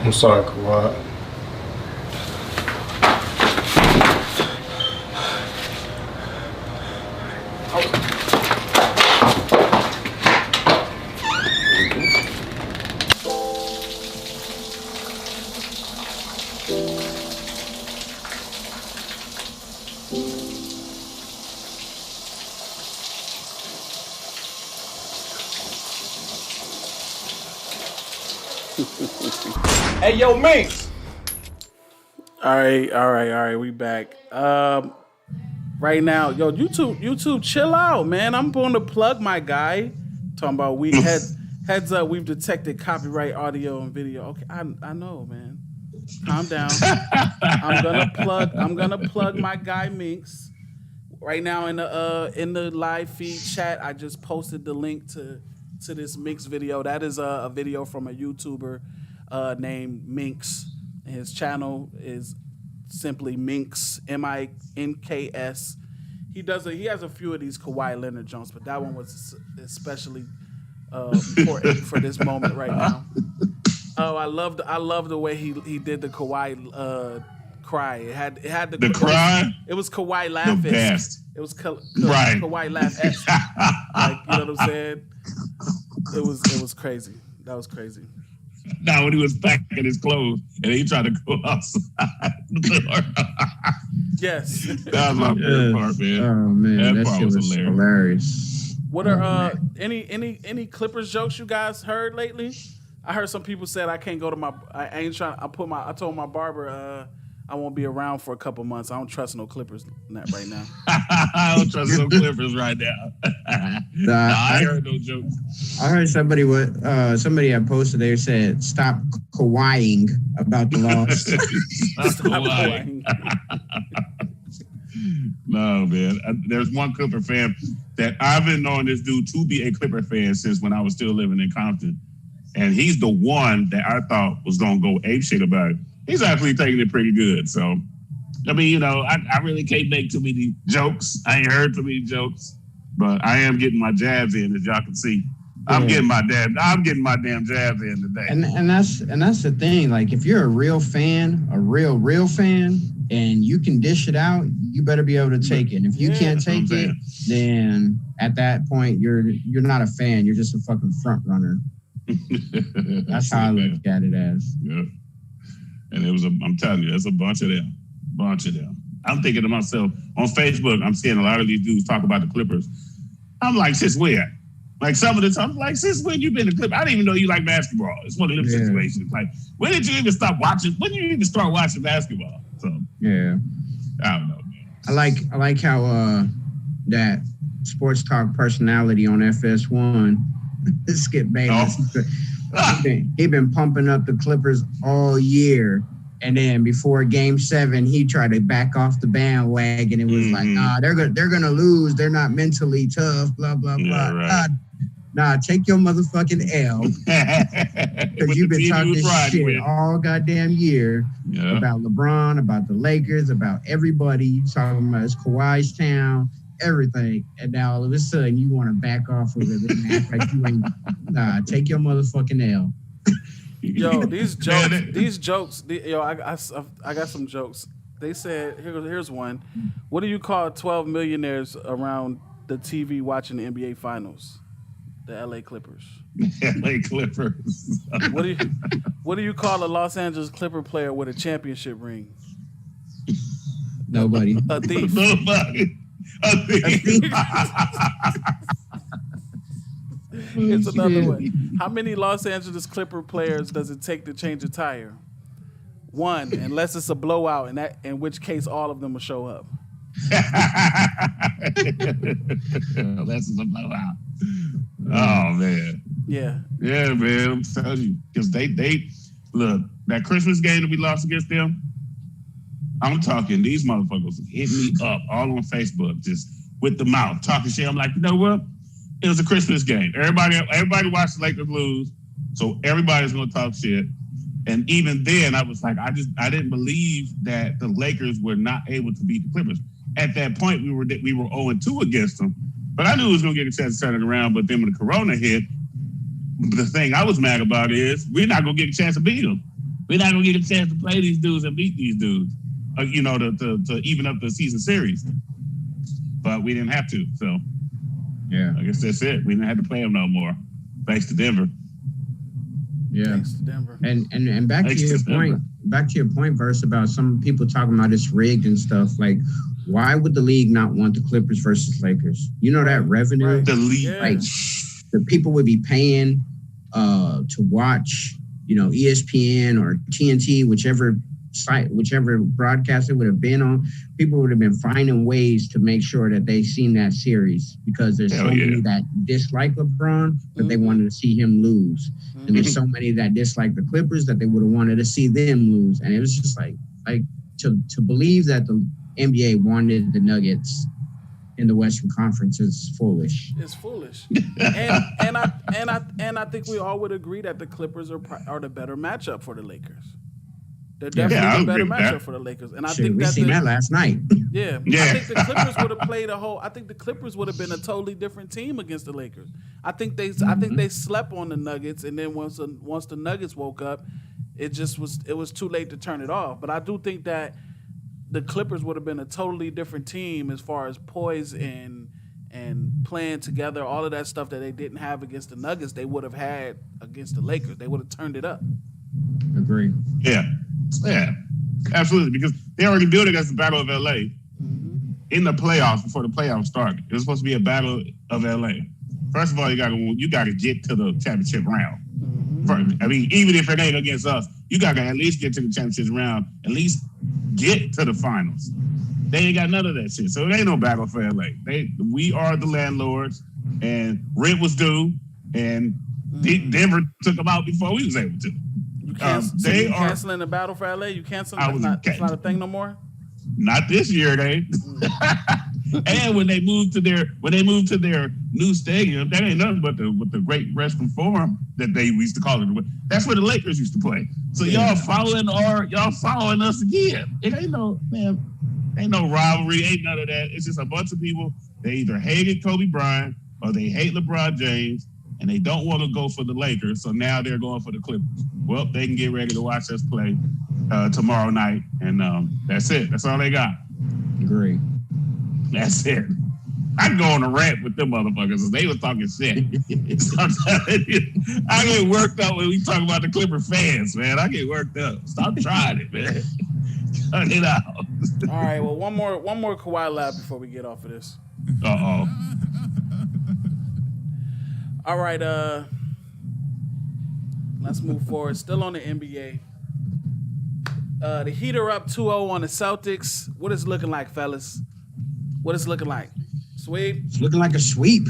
I'm sorry, Kawhi. Hey, yo, Minx. All right. We back. Right now, yo, YouTube, chill out, man. I'm going to plug my guy. Talking about heads up. We've detected copyright audio and video. Okay, I know, man. Calm down. I'm gonna plug my guy Minx. Right now in the live feed chat, I just posted the link to this Minx video. That is a video from a YouTuber named Minx. His channel is simply Minx, Minks. He has a few of these Kawhi Leonard Jones, but that one was especially important for this moment right now. Oh, I love the way he did the Kawhi cry. It had the cry. It was Kawhi laugh. The best. It was Right. Kawhi laugh. Like, you know what I'm saying? It was crazy. That was crazy. Now when he was packing his clothes and he tried to go outside the door. Yes. That was my favorite part, man. Oh man, that part shit was hilarious. What are any Clippers jokes you guys heard lately? I heard some people said I can't go to I told my barber I won't be around for a couple months. I don't trust no Clippers right now. I don't trust no Clippers right now. I heard no jokes. I heard somebody had posted there said stop Kawhi-ing about the loss. Stop Kawhi. No, man. There's one Clipper fan that I've been knowing this dude to be a Clipper fan since when I was still living in Compton. And he's the one that I thought was going to go apeshit about it. He's actually taking it pretty good. So, I mean, you know, I really can't make too many jokes. I ain't heard too many jokes, but I am getting my jabs in, as y'all can see. I'm getting my damn jabs in today. And that's the thing. Like, if you're a real fan, a real fan, and you can dish it out, you better be able to take it. And if you can't take it, then at that point you're not a fan. You're just a fucking front runner. That's how I look at it as. Yeah. And I'm telling you, there's a bunch of them. I'm thinking to myself, on Facebook, I'm seeing a lot of these dudes talk about the Clippers. I'm like, since when? Like some of the time, like, since when you been a Clipper? I didn't even know you like basketball. It's one of them situations. Like, when did you even stop watching? When did you even start watching basketball? So Yeah. I don't know, man. I like how that sports talk personality on FS1, Skip Bayless, he been pumping up the Clippers all year. And then before Game 7, he tried to back off the bandwagon. It was like, nah, they're gonna lose. They're not mentally tough. Blah blah blah. Yeah, right. Nah, take your motherfucking L. Because you've been talking shit all goddamn year about LeBron, about the Lakers, about everybody. You talking about it's Kawhi's town, everything. And now all of a sudden you want to back off of it and act like you ain't. Nah, take your motherfucking L. Yo, these jokes. I got some jokes. They said, here's one. What do you call 12 millionaires around the TV watching the NBA Finals? The LA Clippers. LA Clippers. What do you call a Los Angeles Clipper player with a championship ring? Nobody. A thief. Nobody. A thief. Here's another one. How many Los Angeles Clipper players does it take to change a tire? 1, unless it's a blowout, in which case all of them will show up. Unless it's a blowout. Oh man. Yeah. Yeah, man. I'm telling you, because they look, that Christmas game that we lost against them. I'm talking, these motherfuckers hit me up all on Facebook, just with the mouth, talking shit. I'm like, you know what? It was a Christmas game. Everybody watched the Lakers lose, so everybody's gonna talk shit. And even then, I was like, I didn't believe that the Lakers were not able to beat the Clippers. At that point, we were 0-2 against them. But I knew we was gonna get a chance to turn it around. But then when the Corona hit, the thing I was mad about is we're not gonna get a chance to beat them. We're not gonna get a chance to play these dudes and beat these dudes. To even up the season series. But we didn't have to. So yeah, I guess that's it. We didn't have to play them no more. Thanks to Denver. Yeah. Thanks to Denver. And back to your point, Verse, about some people talking about it's rigged and stuff. Like, why would the league not want the Clippers versus Lakers? You know that revenue? The league. Like, the people would be paying to watch, ESPN or TNT, whichever broadcast it would have been on. People would have been finding ways to make sure that they seen that series, because there's many that dislike LeBron, but they wanted to see him lose. And there's so many that dislike the Clippers that they would have wanted to see them lose. And it was just like to believe that the NBA wanted the Nuggets in the Western Conference is foolish. It's foolish. and I think we all would agree that the Clippers are the better matchup for the Lakers. They're definitely the better matchup for the Lakers. And I think we seen that last night. Yeah. I think the Clippers would have played I think the Clippers would have been a totally different team against the Lakers. I think they slept on the Nuggets, and then once the Nuggets woke up, it was too late to turn it off. But I do think that the Clippers would have been a totally different team as far as poise and playing together, all of that stuff that they didn't have against the Nuggets, they would have had against the Lakers. They would have turned it up. Agree. Yeah, absolutely. Because they already built it as the Battle of LA in the playoffs before the playoffs started. It was supposed to be a Battle of LA. First of all, you got to get to the championship round. I mean, even if it ain't against us, you got to at least get to the championship round. At least get to the finals. They ain't got none of that shit. So it ain't no battle for LA. We are the landlords, and rent was due, and Denver took them out before we was able to. They are canceling the battle for LA. You canceling? It's not a thing no more. Not this year, they. And when they moved to their new stadium, that ain't nothing but the Great Western Forum that they used to call it. That's where the Lakers used to play. So y'all following us again. It ain't no rivalry, ain't none of that. It's just a bunch of people. They either hated Kobe Bryant or they hate LeBron James, and they don't want to go for the Lakers. So now they're going for the Clippers. Well, they can get ready to watch us play tomorrow night, and that's it. That's all they got. Agree. That's it. I can go on a rant with them motherfuckers. They was talking shit. I get worked up when we talk about the Clipper fans, man. I get worked up. Stop trying it, man. Cut it out. All right, well, one more Kawhi lap before we get off of this. Uh-oh. All right, let's move forward. Still on the NBA. The Heat are up 2-0 on the Celtics. What is it looking like, fellas? What is it looking like? Sweep? It's looking like a sweep.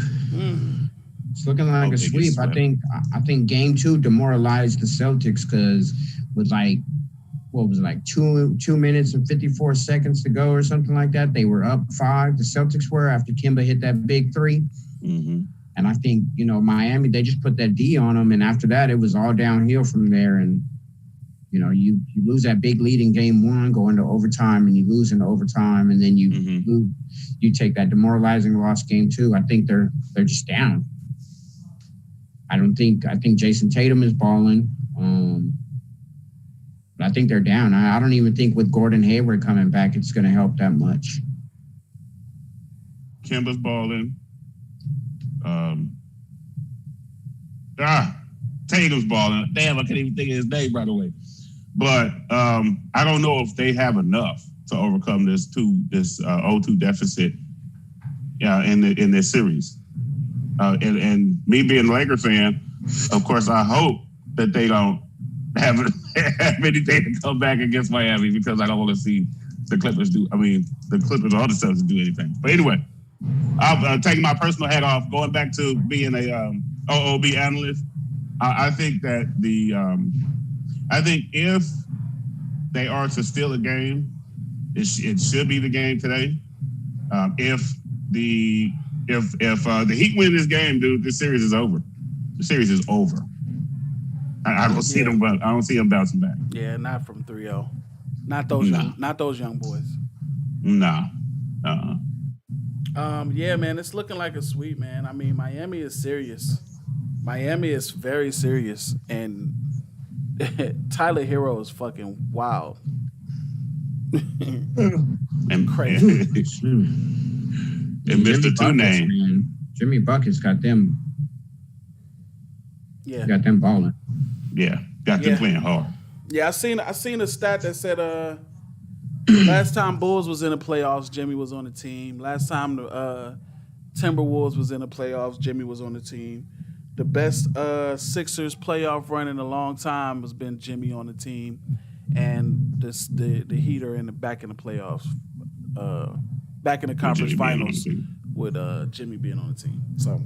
It's looking like a sweep. I think game 2 demoralized the Celtics because with like, what was it, like 2 minutes and 54 seconds to go or something like that. They were up 5. The Celtics were after Kemba hit that big 3. Mm-hmm. And I think, Miami, they just put that D on them. And after that, it was all downhill from there. And, you lose that big lead in game 1, go into overtime, and you lose in overtime. And then you take that demoralizing loss game 2. I think they're just down. I think Jason Tatum is balling. But I think they're down. I don't even think with Gordon Hayward coming back, it's going to help that much. Kemba's balling. Tatum's balling. Damn, I can't even think of his name right away. But I don't know if they have enough to overcome this 0-2 deficit in this series. And me being a Laker fan, of course, I hope that they don't have anything to come back against Miami because I don't want to see the Clippers do. I mean, the Clippers or other stuff to do anything. But anyway, I'm taking my personal hat off, going back to being a OOB analyst. I think that I think if they are to steal a game, it should be the game today. If the Heat win this game, dude, this series is over. The series is over. I don't see them. I don't see them bouncing back. Yeah, not from 3-0. Not those young boys. Nah. Yeah, man, it's looking like a sweep, man. I mean, Miami is serious. Miami is very serious, and Tyler Hero is fucking wild. And crazy. And Mr. Two Name. Jimmy Buckets got them. Yeah. Got them balling. Yeah. Got them playing hard. Yeah, I seen a stat that said last time Bulls was in the playoffs, Jimmy was on the team. Last time the Timberwolves was in the playoffs, Jimmy was on the team. The best Sixers playoff run in a long time has been Jimmy on the team, and the Heat are back in the playoffs, back in the conference finals with Jimmy being on the team. So,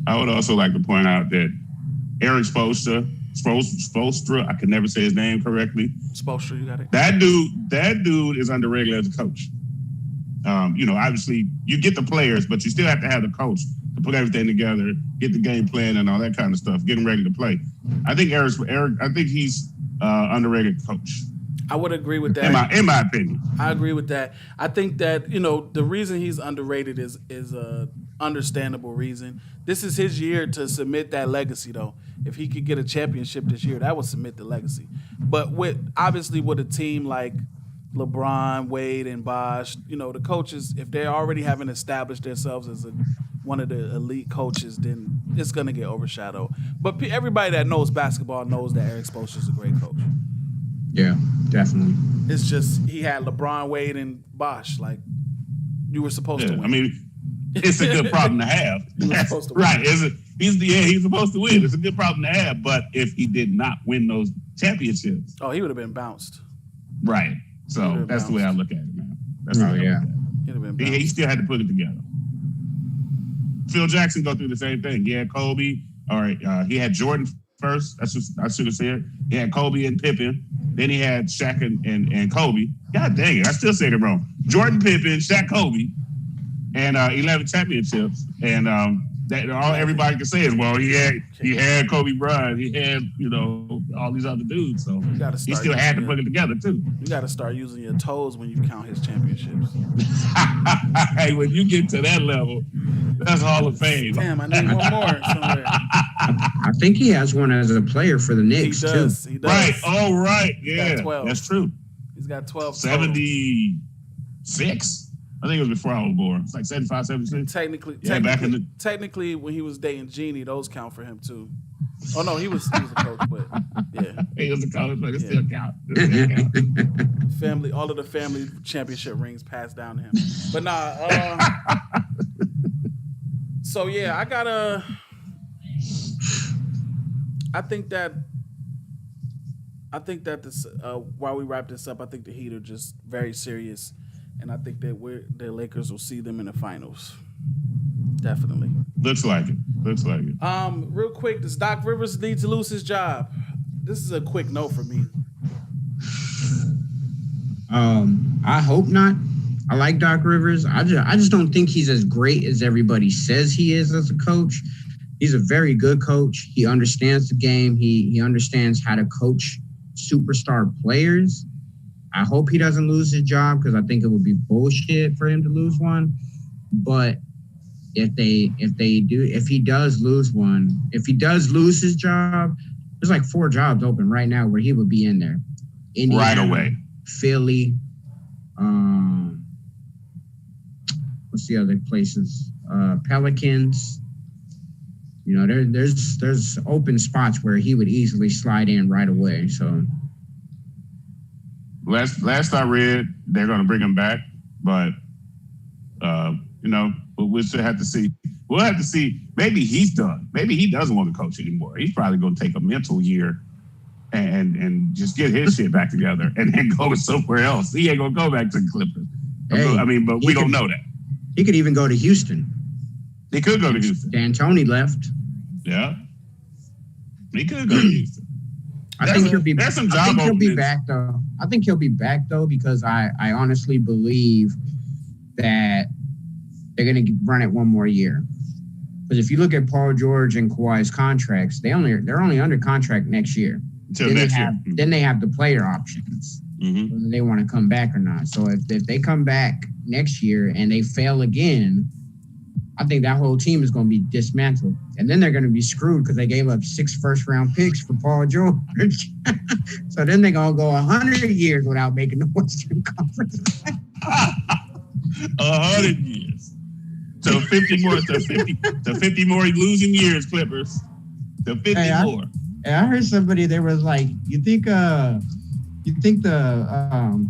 I would also like to point out that Eric Spoelstra, I can never say his name correctly. Spoelstra, you got it. That dude is underrated as a coach. Obviously you get the players, but you still have to have the coach to put everything together, get the game plan and all that kind of stuff, get him ready to play. I think he's underrated coach. I would agree with that. In my opinion. I agree with that. I think that, the reason he's underrated is a understandable reason. This is his year to submit that legacy, though. If he could get a championship this year, that would submit the legacy. But with a team like LeBron, Wade, and Bosh, the coaches, if they already haven't established themselves as one of the elite coaches, then it's going to get overshadowed. But everybody that knows basketball knows that Eric Spoelstra is a great coach. Yeah, definitely. It's just he had LeBron, Wade, and Bosh. Like, you were supposed to win. I mean, it's a good problem to have. Right. He's supposed to win. It's a good problem to have. But if he did not win those championships, he would have been bounced. Right. So that's the way I look at it, man. That's he still had to put it together. Phil Jackson go through the same thing. He had Kobe. All right. He had Jordan first. I should have said. He had Kobe and Pippen. Then he had Shaq and Kobe. God dang it. I still said it wrong. Jordan, Pippen, Shaq, Kobe, and 11 championships. And that all everybody can say is, well, he had Kobe Bryant. He had, all these other dudes. So he still had to put it together, too. You got to start using your toes when you count his championships. Hey, when you get to that level, that's Hall of Fame. Damn, I need one more somewhere. I think he has one as a player for the Knicks, He does. Right. Oh, right. Yeah, 12. That's true. He's got 12. 76? I think it was before I was born. It's like 75, 76. Technically, when he was dating Jeannie, those count for him too. Oh no, he was a coach, but yeah, He was a coach, but it still count. family, all of the family championship rings passed down to him. But nah, so yeah, I think that this while we wrap this up, I think the Heat are just very serious, and I think that the Lakers will see them in the finals. Definitely. Looks like it. Real quick, does Doc Rivers need to lose his job? This is a quick no for me. I hope not. I like Doc Rivers. I just don't think he's as great as everybody says he is as a coach. He's a very good coach. He understands the game. He understands how to coach superstar players. I hope he doesn't lose his job because I think it would be bullshit for him to lose one. But if he does lose his job, there's like 4 jobs open right now where he would be in there. Indiana, right away. Philly. What's the other places? Pelicans. You know, there's open spots where he would easily slide in right away. So last I read, they're going to bring him back, but we'll still have to see. We'll have to see. Maybe he's done. Maybe he doesn't want to coach anymore. He's probably going to take a mental year and just get his shit back together and then go somewhere else. He ain't going to go back to the Clippers. Hey, but we don't know that. He could even go to Houston. He could go to Houston. D'Antoni left. Yeah. He could go to Houston. I think he'll be back though. I think he'll be back though because I honestly believe that they're going to run it one more year. Because if you look at Paul George and Kawhi's contracts, they're only under contract next year. Until next year. Then they have the player options. Mm-hmm. Whether they want to come back or not. So if they come back next year and they fail again, I think that whole team is going to be dismantled. And then they're going to be screwed because they gave up 6 first-round picks for Paul George. So then they're going to go 100 years without making the Western Conference. 100 years. So 50 more. So 50 more losing years, Clippers. So 50 more. I heard somebody there was like, you think the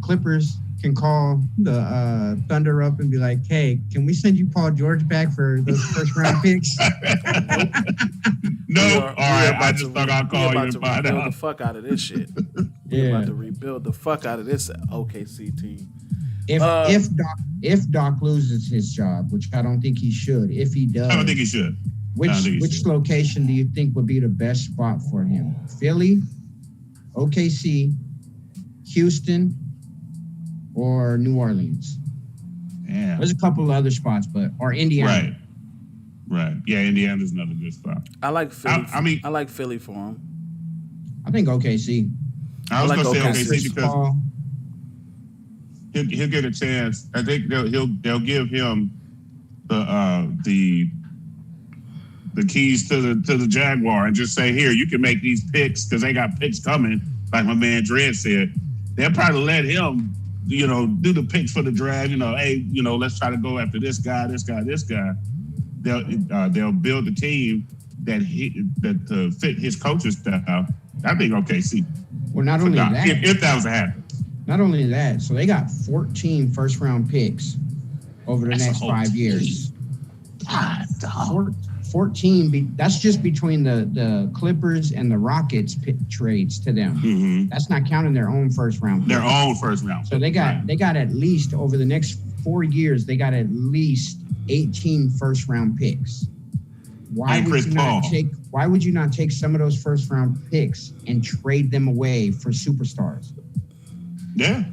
Clippers can call the Thunder up and be like, hey, can we send you Paul George back for those first round picks? No. All right. I just thought I'd call you and find out. The fuck out of this shit. We're about to rebuild the fuck out of this OKC team. If Doc loses his job, which I don't think he should, if he does, I don't think he should. Which location do you think would be the best spot for him? Philly, OKC, Houston, or New Orleans? Yeah. There's a couple of other spots, or Indiana. Right. Yeah, Indiana's another good spot. I like Philly. I like Philly for him. I think OKC. I was going to say OKC because Paul. he'll get a chance. I think they'll give him the keys to the Jaguar and just say, here, you can make these picks because they got picks coming, like my man Dredd said. They'll probably let him, do the picks for the draft. Hey, let's try to go after this guy. They'll build a team that fit his coach's style. I think OKC. Well, not only that, if that was to happen. Not only that, so they got 14 first-round picks over the next 5 years. God, 14. That's just between the Clippers and the Rockets trades to them. Mm-hmm. That's not counting their own first-round picks. Their own first-round. So they got at least over the next 4 years, they got at least 18 first-round picks. Why would you not take some of those first-round picks and trade them away for superstars? Yeah.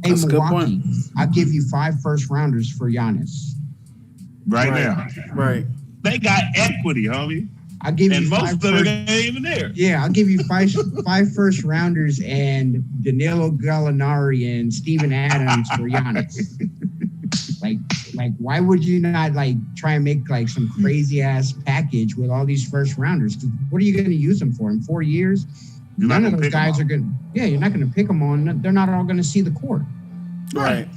Hey, Milwaukee, I'll give you 5 first-rounders for Giannis. Right now. Right. They got equity, homie. I'll give and you most of it ain't even there. Yeah, I'll give you 5 first-rounders and Danilo Gallinari and Steven Adams for Giannis. Like, why would you not try and make some crazy ass package with all these first rounders? What are you going to use them for in 4 years? None of those guys are good. Yeah, you're not going to pick them on. They're not all going to see the court. Right.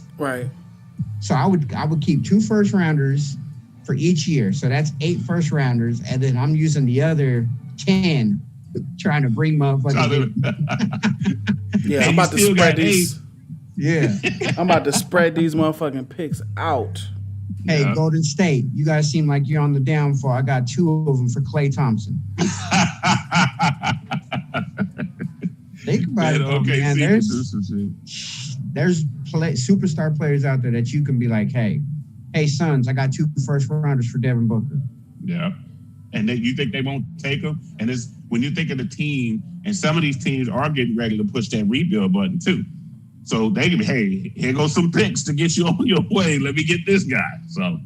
So I would keep 2 first rounders for each year. So that's 8 first rounders, and then I'm using the other 10 Trying to bring motherfuckers. Yeah, I'm about to spread these. Yeah. I'm about to spread these motherfucking picks out. Hey, Golden State, you guys seem like you're on the downfall. I got 2 of them for Klay Thompson. Think about it, though, man. There's superstar players out there that you can be like, hey, Suns, I got 2 first-rounders for Devin Booker. Yeah. And then you think they won't take them? And it's when you think of the team, and some of these teams are getting ready to push that rebuild button too. So they can be, hey, here goes some picks to get you on your way. Let me get this guy. So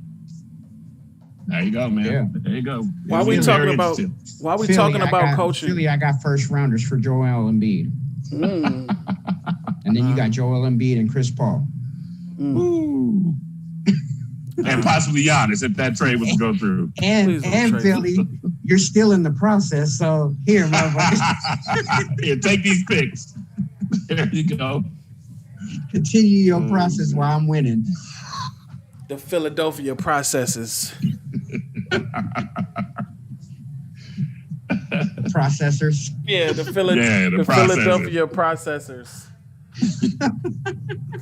there you go, man. Yeah. There you go. While we talking about coaching, Philly, I got first-rounders for Joel Embiid. And then you got Joel Embiid and Chris Paul. Ooh. And possibly Giannis if that trade was to go through. And Philly, you're still in the process. So here, motherfuckers. Here, take these picks. There you go. Continue your process while I'm winning. The Philadelphia processes. Processors. Yeah, the Philadelphia processors.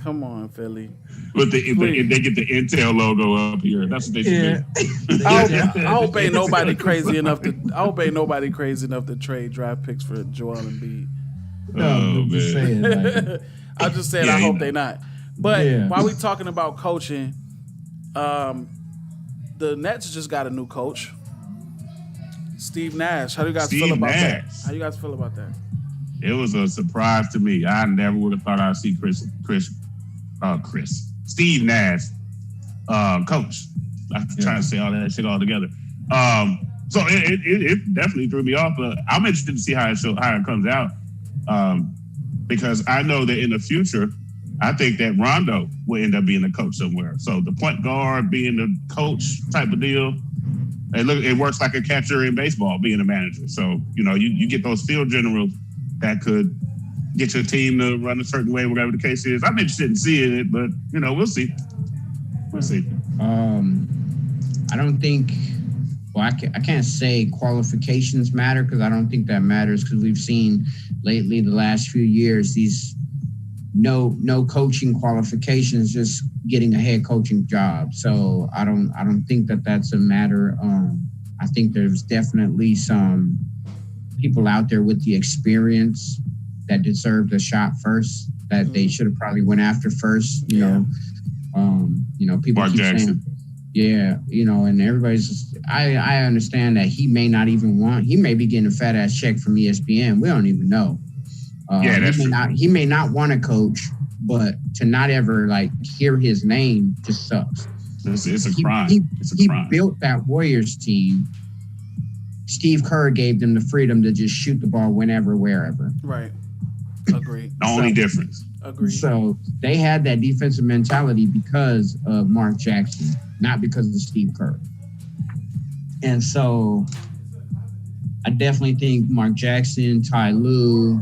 Come on, Philly. But they get the Intel logo up here. That's what they should do. I hope ain't nobody crazy enough to trade draft picks for Joel Embiid. Oh, man. I'm just saying I hope they not. But while we talking about coaching, the Nets just got a new coach. Steve Nash. How do you guys feel about that? How do you guys feel about that? It was a surprise to me. I never would have thought I'd see Steve Nash, coach. I'm trying to say all that shit all together. So it definitely threw me off. But I'm interested to see how it comes out, because I know that in the future, I think that Rondo will end up being a coach somewhere. So the point guard being the coach type of deal. It works like a catcher in baseball being a manager. So you get those field generals that could get your team to run a certain way, whatever the case is. I'm interested in seeing it, but we'll see. We'll see. I don't think. Well, I can't say qualifications matter because I don't think that matters because we've seen lately the last few years these no coaching qualifications, just getting a head coaching job. So I don't think that that's a matter. I think there's definitely some people out there with the experience that deserved a shot first that they should have probably went after first. You know, people Mark keep Jackson. saying, and everybody's just, I understand that he may not even he may be getting a fat ass check from ESPN. We don't even know. He may not want to coach, but to not ever hear his name just sucks. It's a crime. He built that Warriors team. Steve Kerr gave them the freedom to just shoot the ball whenever, wherever. Right. Agreed. The only difference. Agreed. So they had that defensive mentality because of Mark Jackson, not because of Steve Kerr. And so I definitely think Mark Jackson, Ty Lue,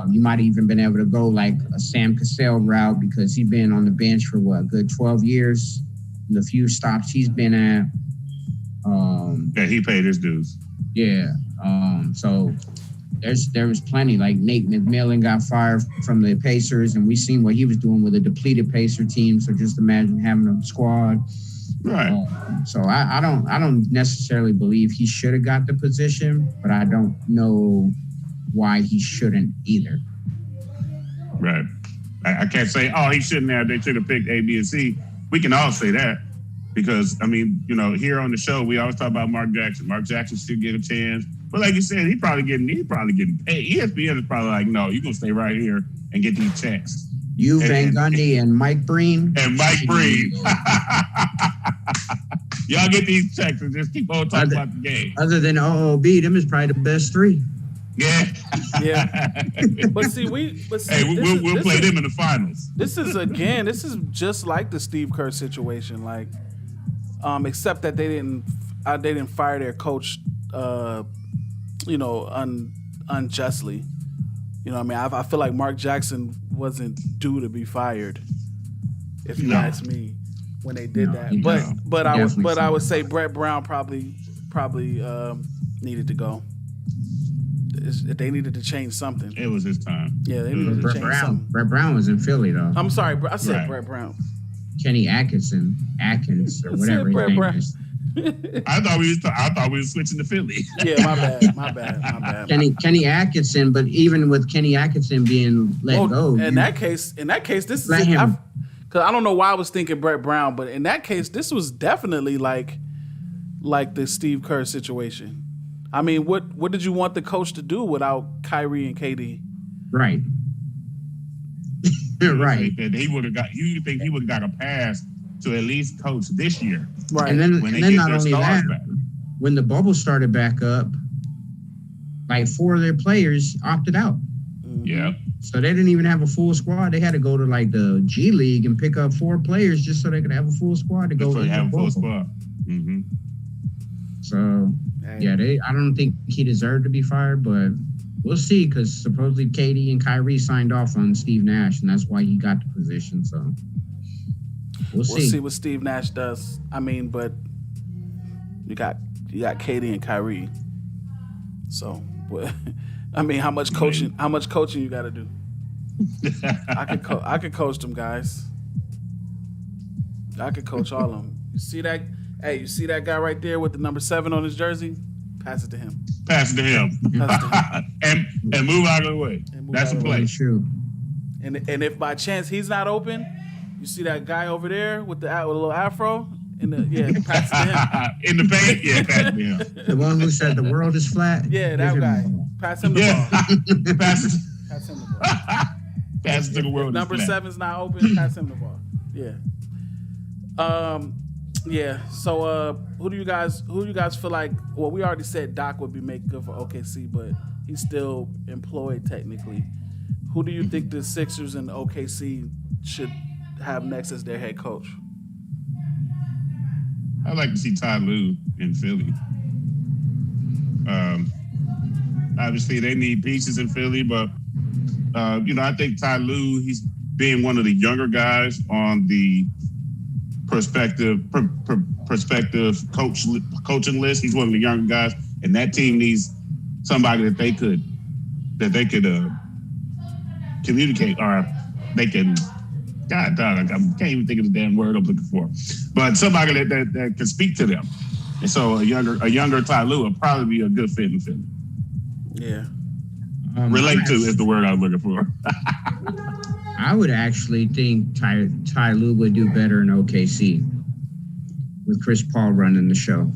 you might have even been able to go like a Sam Cassell route because he's been on the bench for a good 12 years. The few stops he's been at. He paid his dues. Yeah. So there was plenty. Like Nate McMillan got fired from the Pacers, and we seen what he was doing with a depleted Pacer team. So just imagine having a squad. Right. So I don't necessarily believe he should have got the position, but I don't know why he shouldn't either. Right. I can't say, he shouldn't have. They should have picked A, B, and C. We can all say that because, here on the show, we always talk about Mark Jackson. Mark Jackson should get a chance. But like you said, he's probably getting paid. ESPN is probably like, no, you're going to stay right here and get these checks. Van Gundy and Mike Breen. And Mike Breen. Y'all get these checks and just keep on talking about the game. Other than OOB, them is probably the best three. Yeah. Yeah. But see, we'll play them in the finals. This is just like the Steve Kerr situation, except that they didn't fire their coach, unjustly. I feel like Mark Jackson wasn't due to be fired, if you ask me, when they did that. But I would say Brett Brown probably needed to go. they needed to change something. It was his time. Yeah, they needed to change something. Brett Brown was in Philly though. I'm sorry, I said Right. Brett Brown. Kenny Atkins or whatever his Brett name Brown. is. I thought we were switching to Philly. Yeah, my bad. Kenny Atkinson, but even with Kenny Atkinson being let go, In that case, this is Let him. because I don't know why I was thinking Brett Brown, but in that case, this was definitely like the Steve Kerr situation. I mean, what did you want the coach to do without Kyrie and KD? right, right. And he would have got. You think he would have got a pass to at least coach this year? Right. And then, When and they then get not their only stars that, back. when the bubble started back up, like 4 of their players opted out. Yeah. So they didn't even have a full squad. They had to go to like the G League and pick up 4 players just so they could have a full squad to go. Before you into have a the full bubble. squad. Mm-hmm. So yeah, I don't think he deserved to be fired, but we'll see because supposedly KD and Kyrie signed off on Steve Nash, and that's why he got the position. So we'll see. see what Steve Nash does. I mean, but you got KD and Kyrie. So, but, I mean, how much coaching you got to do? I could coach them guys. I could coach all of them. You see that? Hey, you see that guy right there with the number 7 on his jersey? Pass it to him. Pass it to him. Pass it to him. and move out of the way. That's a play. True. And if by chance he's not open, you see that guy over there with the little afro? Pass it to him. In the paint? Yeah, pass it to him. The one who said the world is flat. Yeah, give that him guy. the ball. Pass him the Yeah. ball. Pass it. Pass him the ball. Pass it to the world. Number 7's not open. Pass him the ball. Yeah. Yeah. So, who do you guys feel like? Well, we already said Doc would be make good for OKC, but he's still employed technically. Who do you think the Sixers and OKC should have next as their head coach? I'd like to see Ty Lue in Philly. Obviously, they need pieces in Philly, but I think Ty Lue, he's being one of the younger guys on the prospective coaching list. He's one of the younger guys, and that team needs somebody that they could communicate, or they can. God, I can't even think of the damn word I'm looking for, but somebody that can speak to them. And so a younger Ty Lue would probably be a good fit in Philly. Yeah. Relate to is the word I was looking for. I would actually think Ty Lue would do better in OKC with Chris Paul running the show.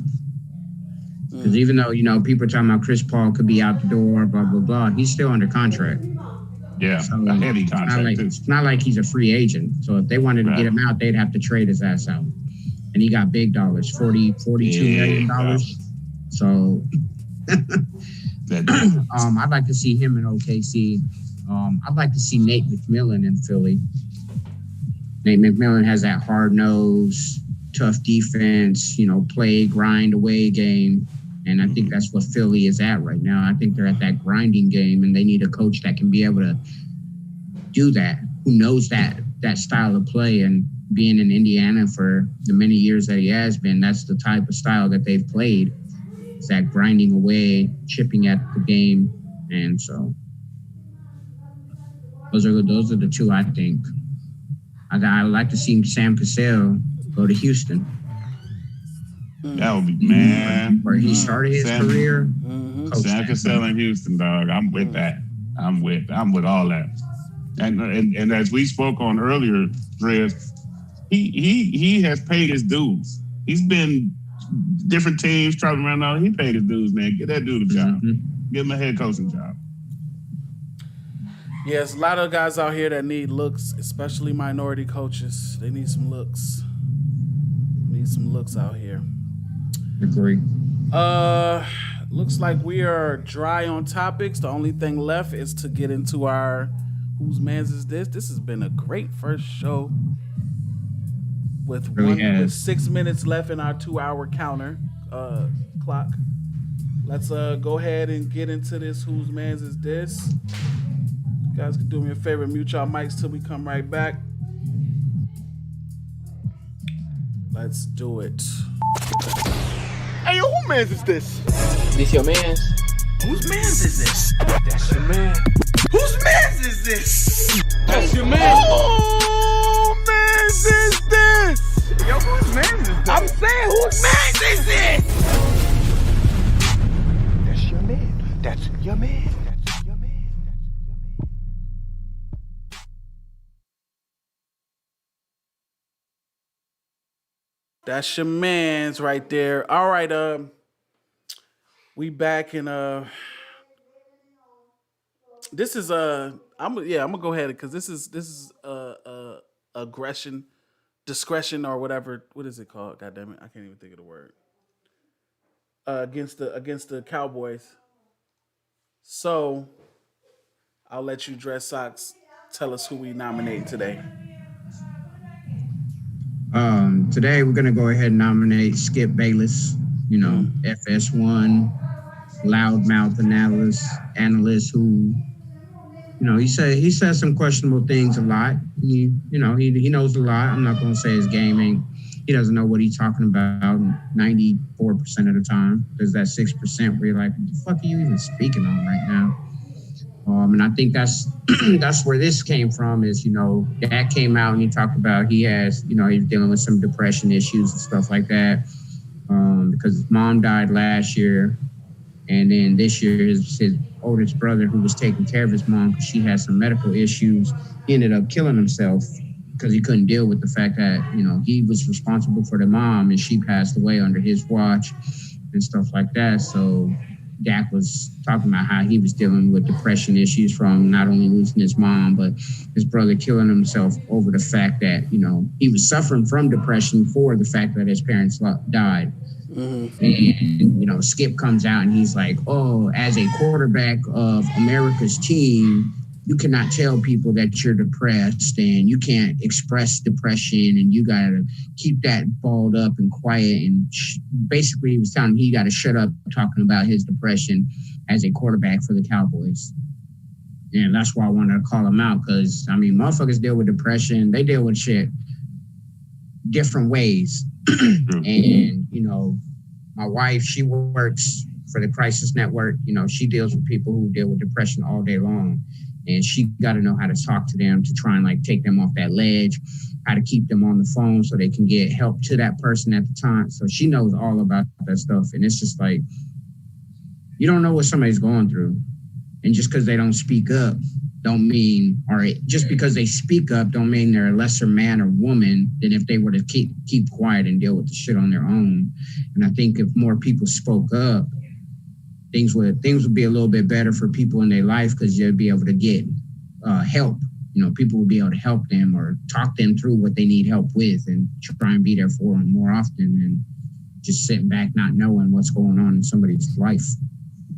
Because even though, people are talking about Chris Paul could be out the door, blah, blah, blah, he's still under contract. Yeah, So a heavy contract, too. it's not like he's a free agent. So if they wanted to get him out, they'd have to trade his ass out. And he got big dollars, $42 million. Yeah. So I'd like to see him in OKC. I'd like to see Nate McMillan in Philly. Nate McMillan has that hard nose, tough defense, play, grind away game. And I think that's what Philly is at right now. I think they're at that grinding game, and they need a coach that can be able to do that, who knows that style of play. And being in Indiana for the many years that he has been, that's the type of style that they've played. It's that grinding away, chipping at the game. And so those are the two I think. I would like to see Sam Cassell go to Houston. That would be, man. Where he started his career. Sam Cassell in Houston, dog. I'm with that. I'm with all that. And as we spoke on earlier, Drez, he has paid his dues. He's been different teams traveling around now. He paid his dues, man. Get that dude a job. Give him a head coaching job. Yes, a lot of guys out here that need looks, especially minority coaches. They need some looks. Need some looks out here. Agree. Looks like we are dry on topics. The only thing left is to get into our Whose Mans Is This? This has been a great first show with 6 minutes left in our 2-hour counter clock. Let's go ahead and get into this Whose Mans Is This? You guys can do me a favor, mute y'all mics till we come right back. Let's do it. Hey, yo, who mans is this? This your mans? Whose man's is this? That's your man. Whose man's is this? That's your man. Whose man's is this? Yo, whose man's is this? I'm saying, whose man's is this? That's your man. That's your man. That's your man. That's your man's right there. All right, we back in this is I'm gonna go ahead because this is aggression, discretion or whatever. What is it called? God damn it, I can't even think of the word. Against the Cowboys. So I'll let you, Dress Socks, tell us who we nominate today. Today we're gonna go ahead and nominate Skip Bayless. You know, FS1, loudmouth analyst who, you know, he says some questionable things a lot. He knows a lot. I'm not gonna say his game he doesn't know what he's talking about 94% of the time. There's that 6% where you're like, what the fuck are you even speaking on right now? And I think that's where this came from is, you know, Dak came out and he talked about he's dealing with some depression issues and stuff like that because his mom died last year. And then this year, his oldest brother, who was taking care of his mom because she had some medical issues, he ended up killing himself because he couldn't deal with the fact that, you know, he was responsible for the mom and she passed away under his watch and stuff like that. So Dak was talking about how he was dealing with depression issues from not only losing his mom, but his brother killing himself over the fact that, you know, he was suffering from depression for the fact that his parents died. Mm-hmm. And, you know, Skip comes out and he's like, oh, as a quarterback of America's team, you cannot tell people that you're depressed and you can't express depression and you got to keep that balled up and quiet. And basically he was telling him he got to shut up talking about his depression as a quarterback for the Cowboys. And that's why I wanted to call him out because, I mean, motherfuckers deal with depression. They deal with shit different ways. And, you know, my wife, she works for the Crisis Network. You know, she deals with people who deal with depression all day long. And she got to know how to talk to them to try and like take them off that ledge, how to keep them on the phone so they can get help to that person at the time. So she knows all about that stuff. And it's just like, you don't know what somebody's going through. And just because they don't speak up don't mean, or just because they speak up don't mean they're a lesser man or woman than if they were to keep quiet and deal with the shit on their own. And I think if more people spoke up, things would be a little bit better for people in their life because you'd be able to get help. You know, people would be able to help them or talk them through what they need help with and try and be there for them more often than just sitting back not knowing what's going on in somebody's life.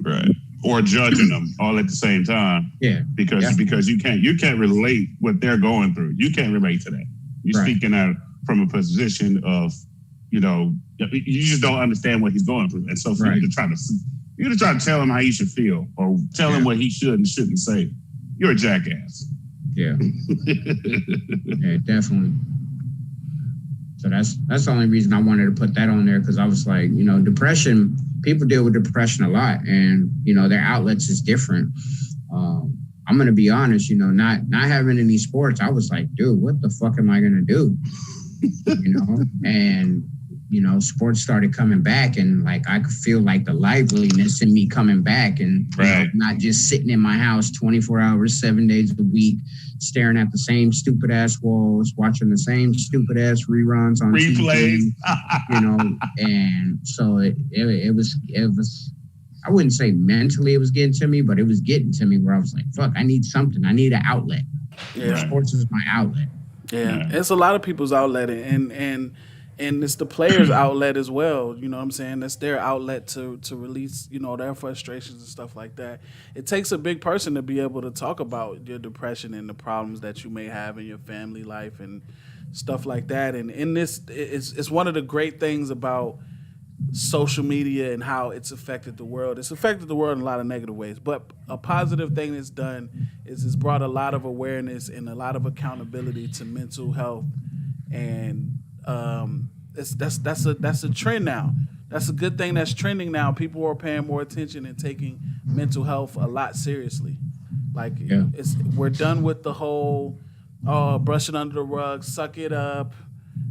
Right. Or judging them all at the same time. Yeah. Because you can't relate what they're going through. You can't relate to that. You're speaking out from a position of, you know, you just don't understand what he's going through. And so for you to try to tell him how he should feel or tell him what he should and shouldn't say, you're a jackass. Yeah. Yeah, definitely. So that's the only reason I wanted to put that on there because I was like, you know, depression, people deal with depression a lot and, you know, their outlets is different. I'm going to be honest, you know, not having any sports, I was like, dude, what the fuck am I going to do? You know, and, you know, sports started coming back and like I could feel like the liveliness in me coming back and you know, not just sitting in my house 24 hours, 7 days a week, staring at the same stupid ass walls, watching the same stupid ass reruns on replays, you know. And so it was, I wouldn't say mentally it was getting to me, but it was getting to me where I was like, fuck, I need something. I need an outlet. Yeah. Sports is my outlet. Yeah. It's a lot of people's outlet and it's the players' outlet as well. You know what I'm saying? That's their outlet to release, you know, their frustrations and stuff like that. It takes a big person to be able to talk about your depression and the problems that you may have in your family life and stuff like that. And in this, it's one of the great things about social media and how it's affected the world. It's affected the world in a lot of negative ways, but a positive thing it's done is it's brought a lot of awareness and a lot of accountability to mental health and that's a trend now. That's a good thing that's trending now. People are paying more attention and taking mental health a lot seriously. Like we're done with the whole brush it under the rug, suck it up,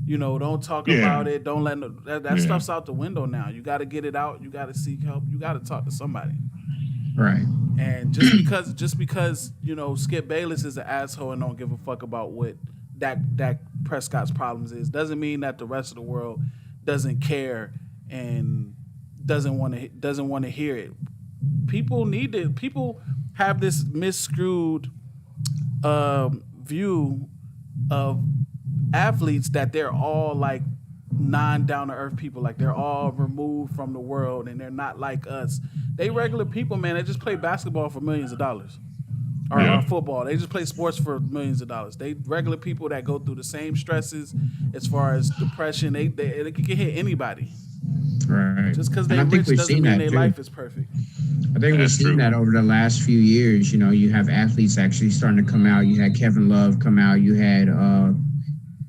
don't talk about it, don't let that stuff's out the window now. You got to get it out, you got to seek help, you got to talk to somebody. Right. And just because Skip Bayless is an asshole and don't give a fuck about what Dak Prescott's problems is, doesn't mean that the rest of the world doesn't care and doesn't want to hear it. People have this misscrewed view of athletes that they're all like non-down-to-earth people, like they're all removed from the world and they're not like us. They regular people, man. They just play basketball for millions of dollars, or football. They just play sports for millions of dollars. They regular people that go through the same stresses as far as depression. They can hit anybody. Right. Just because they're rich doesn't mean their life is perfect. I think we've seen that over the last few years. You have athletes actually starting to come out. You had Kevin Love come out. You had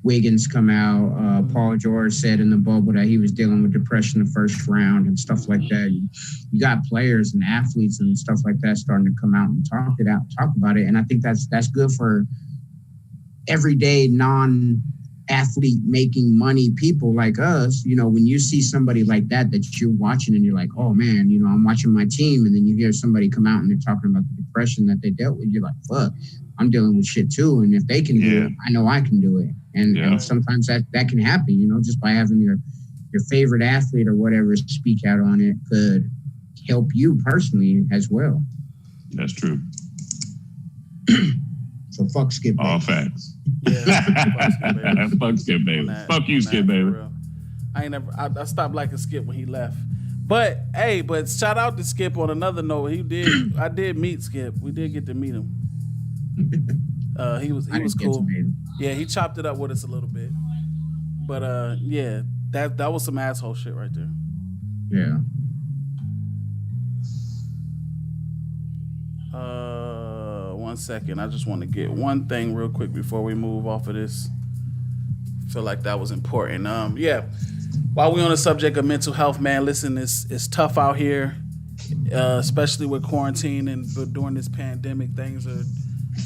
Wiggins come out. Paul George said in the bubble that he was dealing with depression the first round and stuff like that. You got players and athletes and stuff like that starting to come out and talk about it. And I think that's good for everyday non-athlete making money people like us. When you see somebody like that you're watching and you're like, oh man, I'm watching my team, and then you hear somebody come out and they're talking about the depression that they dealt with, you're like, fuck, I'm dealing with shit too. And if they can do it, I know I can do it. And sometimes that can happen, just by having your favorite athlete or whatever speak out on it could help you personally as well. That's true. So fuck Skip Bayless. All facts. Yeah, fuck Skip Bayless. Fuck you, Skip Bayless. I stopped liking Skip when he left. But shout out to Skip on another note. I did meet Skip. We did get to meet him. He was cool. Yeah, he chopped it up with us a little bit. But that was some asshole shit right there. Yeah. One second. I just want to get one thing real quick before we move off of this. I feel like that was important. While we're on the subject of mental health, man, listen, it's tough out here, especially with quarantine and during this pandemic. Things are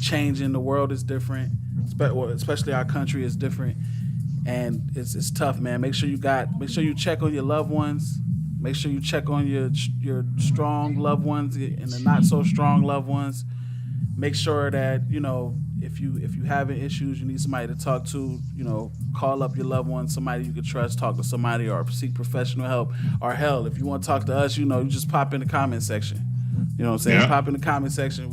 changing. The world is different, especially our country is different, and it's tough, man. Make sure you check on your loved ones. Make sure you check on your strong loved ones and the not so strong loved ones. Make sure that if you having issues, you need somebody to talk to. Call up your loved one, somebody you can trust. Talk to somebody or seek professional help. Or hell, if you want to talk to us, you just pop in the comment section. You know what I'm saying? Yeah. Pop in the comment section.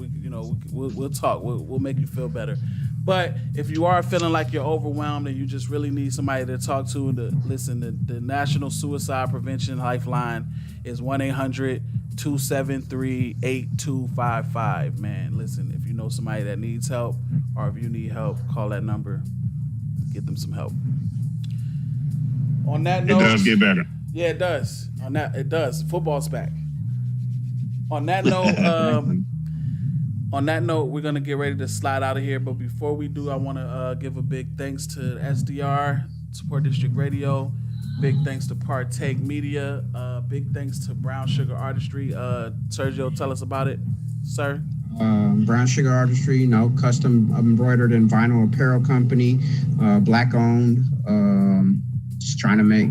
We'll talk. We'll make you feel better. But if you are feeling like you're overwhelmed and you just really need somebody to talk to and to listen, the National Suicide Prevention Lifeline is 1-800-273-8255. Man, listen, if you know somebody that needs help or if you need help, call that number. Get them some help. On that note, it does get better. Yeah, it does. It does. Football's back. On that note, we're gonna get ready to slide out of here. But before we do, I want to give a big thanks to SDR, Support District Radio. Big thanks to Partake Media. Big thanks to Brown Sugar Artistry. Sergio, tell us about it, sir. Brown Sugar Artistry, custom embroidered and vinyl apparel company, black owned. Just trying to make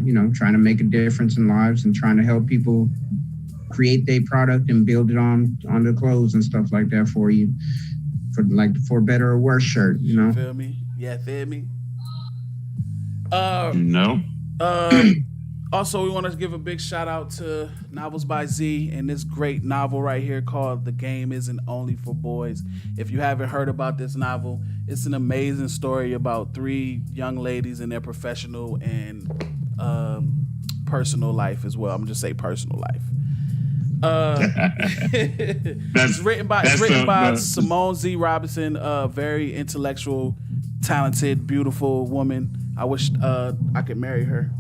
a difference in lives and trying to help people create their product and build it on the clothes and stuff like that for you, for better or worse shirt, Feel me? Yeah, feel me? No. Also, we want to give a big shout out to Novels by Z and this great novel right here called The Game Isn't Only for Boys. If you haven't heard about this novel, it's an amazing story about 3 young ladies in their professional and personal life as well. I'm just say personal life. It's written by Simone Z. Robinson, a very intellectual, talented, beautiful woman. I wish I could marry her.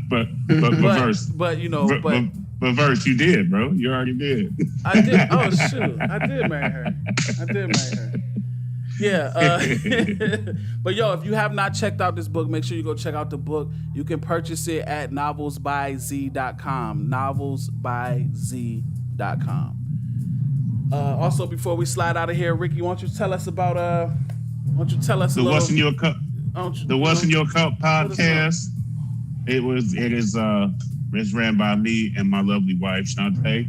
but verse. But verse, you did, bro. You already did. I did. Oh shoot, I did marry her. Yeah. But yo, if you have not checked out this book, make sure you go check out the book. You can purchase it at novelsbyz.com. Novelsbyz.com. Also, before we slide out of here, Ricky, why don't you tell us about the What's in Your Cup? The What's in Your Cup podcast. It's ran by me and my lovely wife Shantae.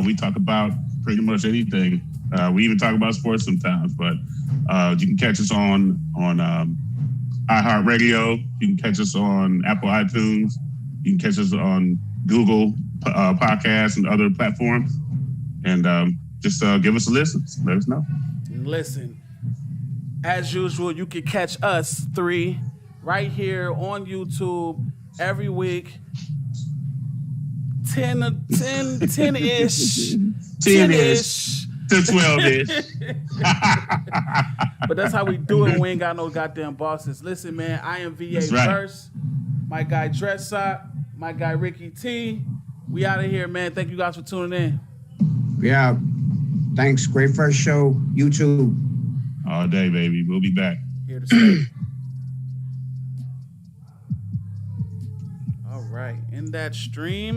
We talk about pretty much anything. We even talk about sports sometimes, but you can catch us on iHeartRadio. You can catch us on Apple iTunes. You can catch us on Google Podcasts and other platforms. And just give us a listen. Let us know. Listen, as usual, you can catch us three right here on YouTube every week. 10-ish. 10-ish to 12-ish. But that's how we do it. We ain't got no goddamn bosses. Listen, man, I am VA Verse. My guy Dreadsock. My guy Ricky T. We out of here, man. Thank you guys for tuning in. Yeah. Thanks. Great first show. YouTube. All day, baby. We'll be back. Here to stay. All right. In that stream.